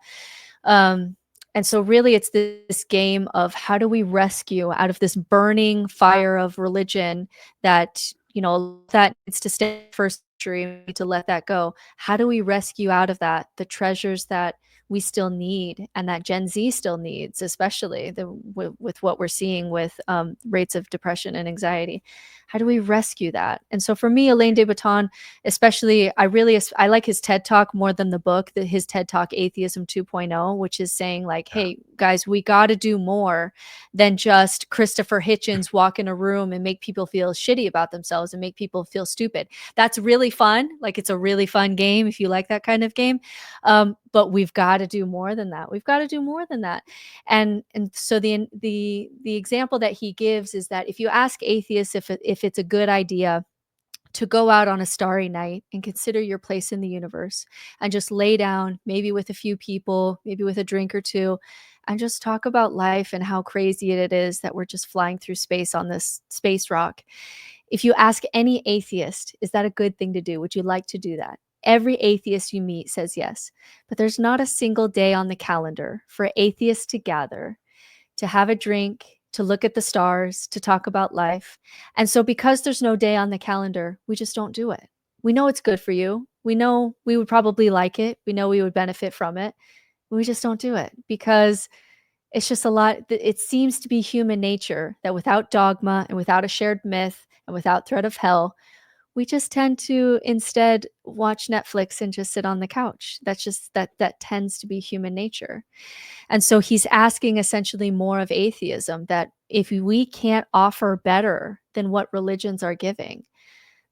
And so really it's this game of how do we rescue out of this burning fire of religion that, that needs to stay first century, we need to let that go. How do we rescue out of that the treasures that we still need and that Gen Z still needs, especially with what we're seeing with rates of depression and anxiety? How do we rescue that? And so for me, Alain de Botton, especially, I like his TED Talk more than the book, his TED Talk Atheism 2.0, which is saying like, hey, guys, we got to do more than just Christopher Hitchens walk in a room and make people feel shitty about themselves and make people feel stupid. That's really fun. Like, it's a really fun game if you like that kind of game. But we've got to do more than that. We've got to do more than that. And so the example that he gives is that if you ask atheists if it's a good idea to go out on a starry night and consider your place in the universe and just lay down, maybe with a few people, maybe with a drink or two, and just talk about life and how crazy it is that we're just flying through space on this space rock. If you ask any atheist, is that a good thing to do? Would you like to do that? Every atheist you meet says yes, but there's not a single day on the calendar for atheists to gather, to have a drink, to look at the stars, to talk about life. And so because there's no day on the calendar, we just don't do it. We know it's good for you. We know we would probably like it. We know we would benefit from it. We just don't do it because it's just a lot. It seems to be human nature that without dogma and without a shared myth and without threat of hell, we just tend to instead watch Netflix and just sit on the couch. That's just that tends to be human nature. And so he's asking essentially more of atheism, that if we can't offer better than what religions are giving,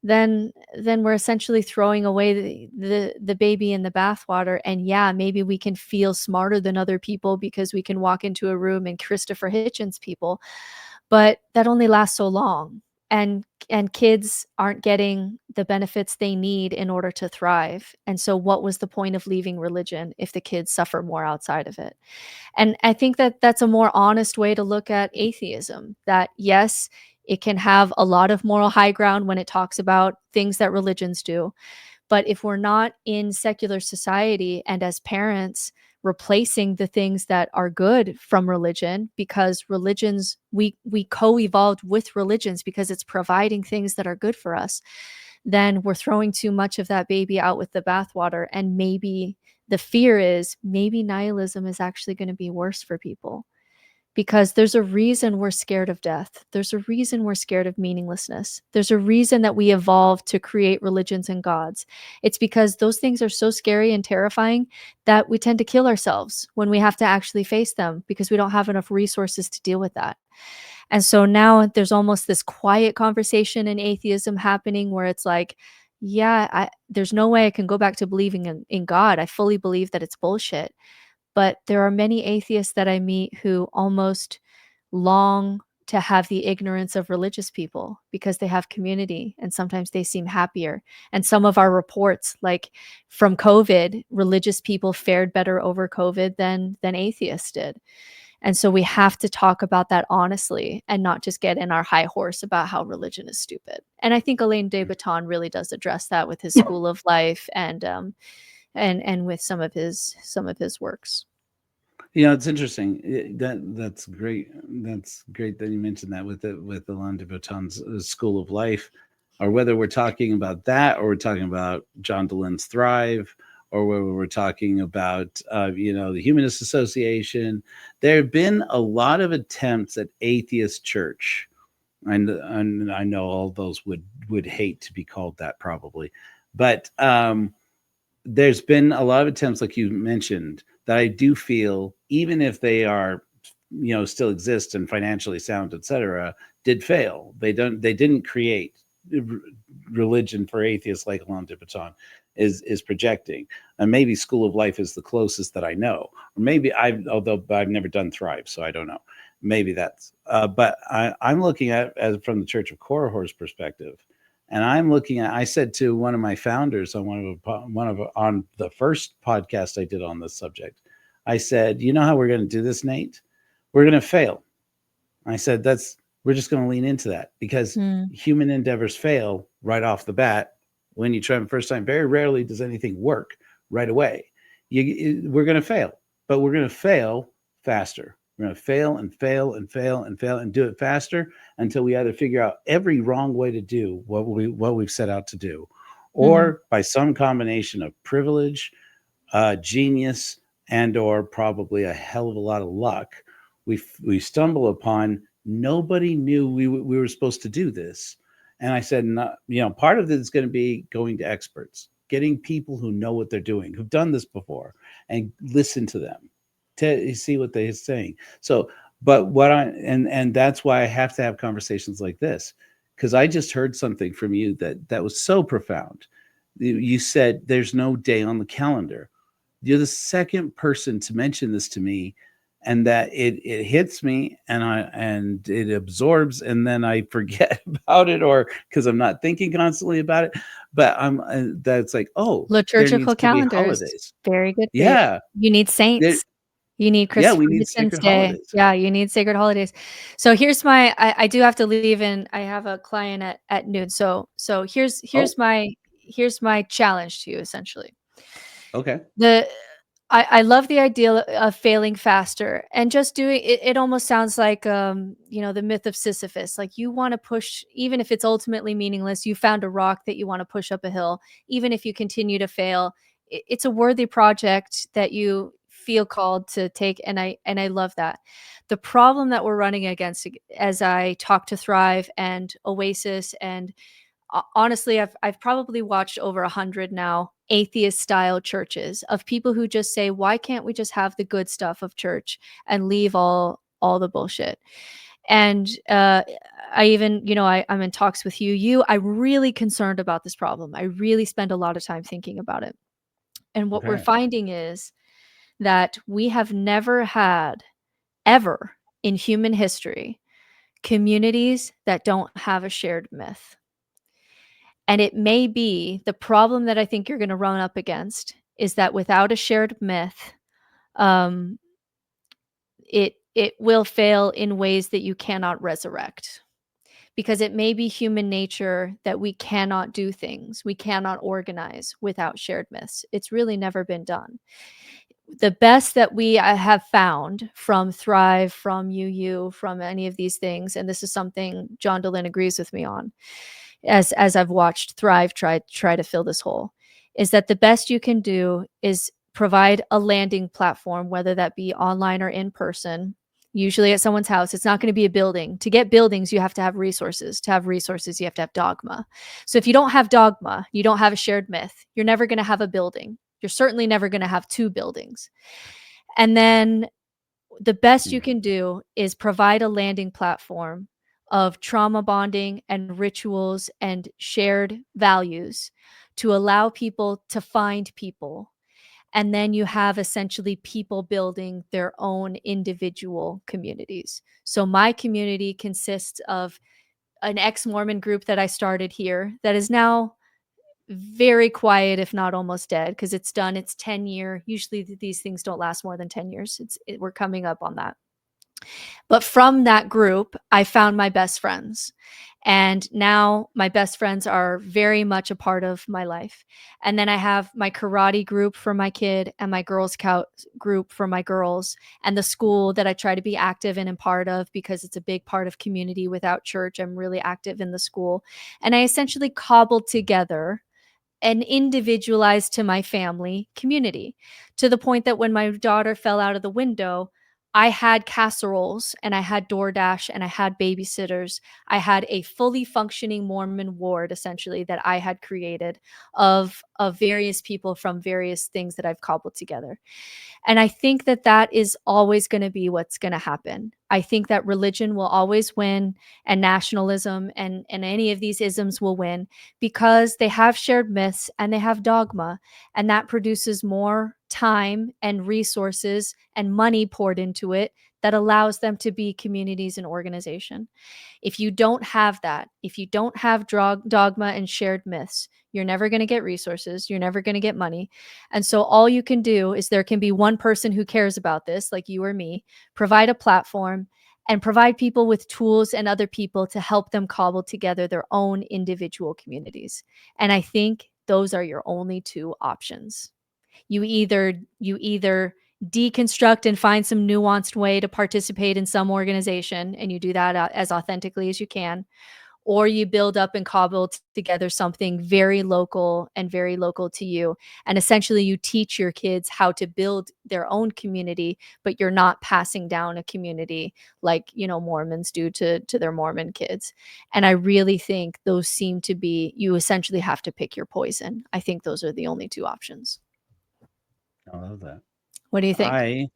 then we're essentially throwing away the baby in the bathwater. And yeah, maybe we can feel smarter than other people because we can walk into a room and Christopher Hitchens people, but that only lasts so long. And kids aren't getting the benefits they need in order to thrive. And so what was the point of leaving religion if the kids suffer more outside of it? And I think that that's a more honest way to look at atheism, that yes, it can have a lot of moral high ground when it talks about things that religions do. But if we're not in secular society and as parents replacing the things that are good from religion, because religions, we co-evolved with religions because it's providing things that are good for us, then we're throwing too much of that baby out with the bathwater. And maybe the fear is maybe nihilism is actually going to be worse for people. Because there's a reason we're scared of death. There's a reason we're scared of meaninglessness. There's a reason that we evolved to create religions and gods. It's because those things are so scary and terrifying that we tend to kill ourselves when we have to actually face them because we don't have enough resources to deal with that. And so now there's almost this quiet conversation in atheism happening where it's like, yeah, there's no way I can go back to believing in God. I fully believe that it's bullshit. But there are many atheists that I meet who almost long to have the ignorance of religious people because they have community and sometimes they seem happier. And some of our reports, like from COVID, religious people fared better over COVID than atheists did. And so we have to talk about that honestly and not just get in our high horse about how religion is stupid. And I think Alain de Botton really does address that with his School of Life and and with some of his works. It's interesting. That's great. That's great that you mentioned that with Alain de Botton's School of Life, or whether we're talking about that, or we're talking about John Dehlin's Thrive, or whether we're talking about the Humanist Association. There have been a lot of attempts at atheist church, and I know all those would hate to be called that probably, but there's been a lot of attempts, like you mentioned, that I do feel, even if they are, still exist and financially sound, etc., did fail. They didn't create religion for atheists like Alain de Botton is projecting. And maybe School of Life is the closest that I know. Or maybe although I've never done Thrive, so I don't know. Maybe that's. But I'm looking at as from the Church of Korihor's perspective. And I'm looking at, I said to one of my founders on on the first podcast I did on this subject, I said, you know how we're going to do this, Nate? We're going to fail. I said, we're just going to lean into that, because human endeavors fail right off the bat. When you try them first time, very rarely does anything work right away. We're going to fail, but we're going to fail faster. We're going to fail and fail and fail and fail and do it faster until we either figure out every wrong way to do what we've set out to do, or by some combination of privilege, genius, and or probably a hell of a lot of luck, we stumble upon, nobody knew we were supposed to do this. And I said, part of it is going to be going to experts, getting people who know what they're doing, who've done this before, and listen to them to see what they're saying. So, but and that's why I have to have conversations like this, because I just heard something from you that was so profound. You said there's no day on the calendar. You're the second person to mention this to me, and that it hits me, and it absorbs, and then I forget about it, or because I'm not thinking constantly about it. But that's like, Liturgical calendars, very good. Yeah, you need saints. You need Christopher Hitchens Day. Yeah, you need sacred holidays. So here's my. I do have to leave, and I have a client at noon. So here's my challenge to you, essentially. Okay. I love the idea of failing faster and just doing it. It almost sounds like the myth of Sisyphus. Like, you want to push, even if it's ultimately meaningless. You found a rock that you want to push up a hill, even if you continue to fail. It's a worthy project that you feel called to take, and I love that. The problem that we're running against, as I talk to Thrive and Oasis, and honestly, I've probably watched over 100 now atheist style churches of people who just say, why can't we just have the good stuff of church and leave all the bullshit? And I even, I'm in talks with I'm really concerned about this problem. I really spend a lot of time thinking about it. And what we're finding is that we have never had, ever in human history, communities that don't have a shared myth. And it may be the problem that I think you're going to run up against is that without a shared myth, it will fail in ways that you cannot resurrect, because it may be human nature that we cannot do things, we cannot organize without shared myths. It's really never been done. The best that we have found from Thrive, from UU, from any of these things, and this is something John Dehlen agrees with me on, as I've watched Thrive try to fill this hole, is that the best you can do is provide a landing platform, whether that be online or in person, usually at someone's house. It's not going to be a building. To get buildings, you have to have resources. To have resources, you have to have dogma. So if you don't have dogma, you don't have a shared myth, you're never going to have a building. You're certainly never going to have two buildings. And then the best you can do is provide a landing platform of trauma bonding and rituals and shared values to allow people to find people. And then you have essentially people building their own individual communities. So my community consists of an ex-Mormon group that I started here that is now very quiet, if not almost dead, because it's done its 10-year. Usually these things don't last more than 10 years. We're coming up on that. But from that group, I found my best friends. And now my best friends are very much a part of my life. And then I have my karate group for my kid and my Girl Scout group for my girls, and the school that I try to be active in and part of because it's a big part of community. Without church, I'm really active in the school. And I essentially cobbled together an individualized to my family community, to the point that when my daughter fell out of the window, I had casseroles and I had DoorDash and I had babysitters. I had a fully functioning Mormon ward essentially that I had created of various people from various things that I've cobbled together. And I think that that is always going to be what's going to happen. I think that religion will always win, and nationalism and any of these isms will win because they have shared myths and they have dogma, and that produces more time and resources and money poured into it that allows them to be communities and organization. If you don't have that, if you don't have dogma and shared myths, you're never going to get resources, you're never going to get money. And so all you can do is, there can be one person who cares about this, like you or me, provide a platform and provide people with tools and other people to help them cobble together their own individual communities. And I think those are your only two options. You either deconstruct and find some nuanced way to participate in some organization, and you do that as authentically as you can, or you build up and cobble together something very local and very local to you. And essentially you teach your kids how to build their own community, but you're not passing down a community like, Mormons do to their Mormon kids. And I really think those seem to be, you essentially have to pick your poison. I think those are the only two options. I love that. What do you think? I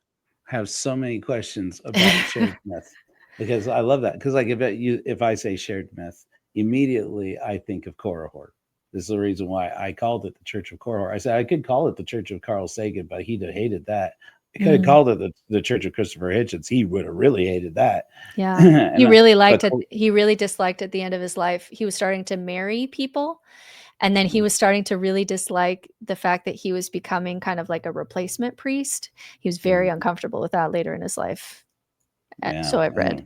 have so many questions about shared myth because I love that. Because like if I say shared myth, immediately I think of Korihor. This is the reason why I called it the Church of Korihor. I said I could call it the Church of Carl Sagan, but he'd have hated that. I could have called it the Church of Christopher Hitchens. He would have really hated that. Yeah. He really liked it. He really disliked at the end of his life. He was starting to marry people. And then he was starting to really dislike the fact that he was becoming kind of like a replacement priest. He was very uncomfortable with that later in his life. Yeah, so I've read.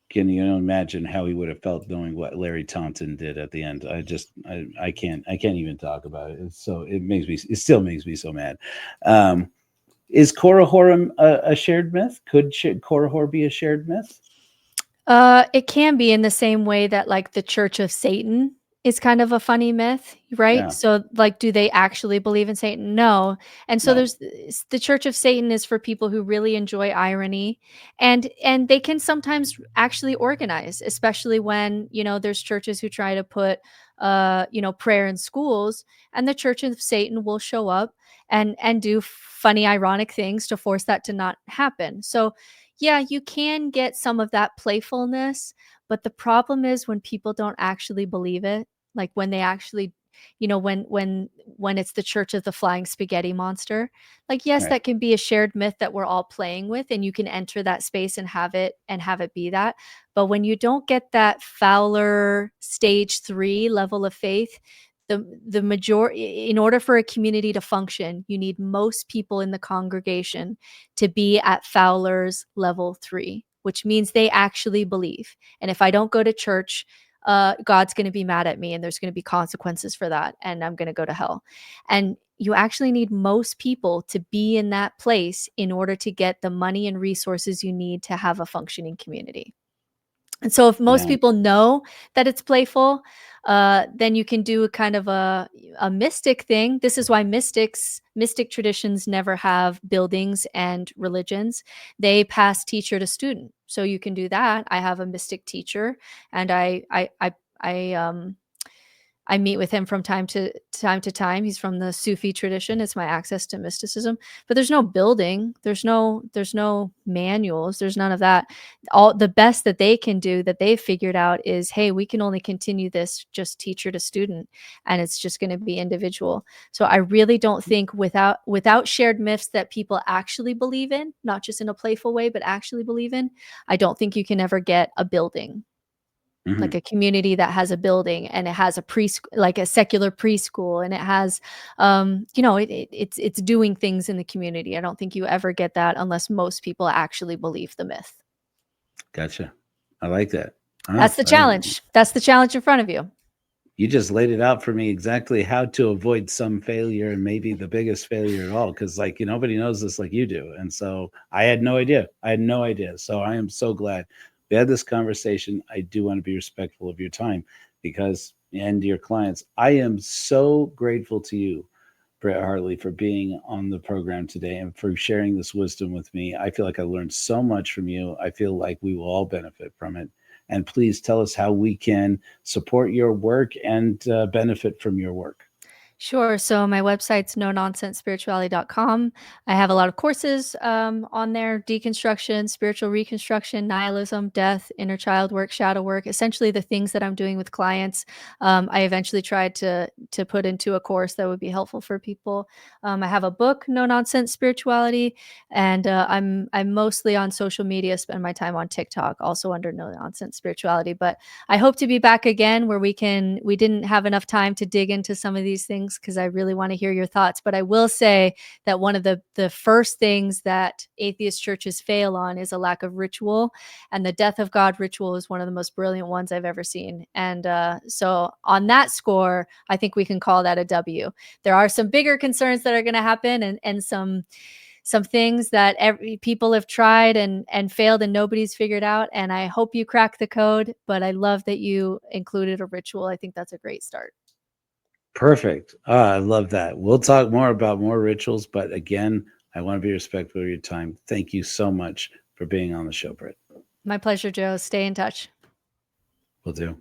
Can you imagine how he would have felt knowing what Larry Taunton did at the end? I can't even talk about it. It still makes me so mad. Is Korihorism a shared myth? Should Korihor be a shared myth? It can be, in the same way that like the Church of Satan is kind of a funny myth, right? Yeah. So like, do they actually believe in Satan? No. And so there's the Church of Satan is for people who really enjoy irony, and they can sometimes actually organize, especially when, there's churches who try to put prayer in schools, and the Church of Satan will show up and do funny, ironic things to force that to not happen. So yeah, you can get some of that playfulness, but the problem is when people don't actually believe it, like when they actually, when it's the Church of the Flying Spaghetti Monster. Like, yes, that can be a shared myth that we're all playing with, and you can enter that space and have it be that. But when you don't get that Fowler stage 3 level of faith, the majority, in order for a community to function, you need most people in the congregation to be at Fowler's level 3, which means they actually believe. And if I don't go to church, God's going to be mad at me, and there's going to be consequences for that, and I'm going to go to hell. And you actually need most people to be in that place in order to get the money and resources you need to have a functioning community. And so if most people know that it's playful, then you can do a kind of a mystic thing. This is why mystic traditions never have buildings and religions. They pass teacher to student. So you can do that. I have a mystic teacher, and I meet with him from time to time. He's from the Sufi tradition. It's my access to mysticism. But there's no building. There's no manuals. There's none of that. All the best that they can do, that they've figured out, is, hey, we can only continue this just teacher to student, and it's just going to be individual. So I really don't think without shared myths that people actually believe in, not just in a playful way, but actually believe in, I don't think you can ever get a building. Like a community that has a building, and it has a preschool, like a secular preschool, and it has, it's doing things in the community. I don't think you ever get that unless most people actually believe the myth. Gotcha. I like that. That's the challenge. That's the challenge in front of you. You just laid it out for me exactly how to avoid some failure and maybe the biggest failure at all. Because like nobody knows this like you do. And so I had no idea. So I am so glad we had this conversation. I do want to be respectful of your time and your clients. I am so grateful to you, Britt Hartley, for being on the program today and for sharing this wisdom with me. I feel like I learned so much from you. I feel like we will all benefit from it. And please tell us how we can support your work and benefit from your work. Sure. So my website's no-nonsense-spirituality.com. I have a lot of courses on there: deconstruction, spiritual reconstruction, nihilism, death, inner child work, shadow work, essentially the things that I'm doing with clients. I eventually tried to put into a course that would be helpful for people. I have a book, No Nonsense Spirituality, and I'm mostly on social media, spend my time on TikTok, also under No Nonsense Spirituality. But I hope to be back again where we didn't have enough time to dig into some of these things because I really want to hear your thoughts. But I will say that one of the first things that atheist churches fail on is a lack of ritual, and the death of God ritual is one of the most brilliant ones I've ever seen. And so on that score, I think we can call that a W. There are some bigger concerns that are going to happen, and some things that people have tried and failed and nobody's figured out. And I hope you crack the code, but I love that you included a ritual. I think that's a great start. Perfect. I love that. We'll talk more about more rituals, but again, I want to be respectful of your time. Thank you so much for being on the show, Britt. My pleasure, Joe. Stay in touch. Will do.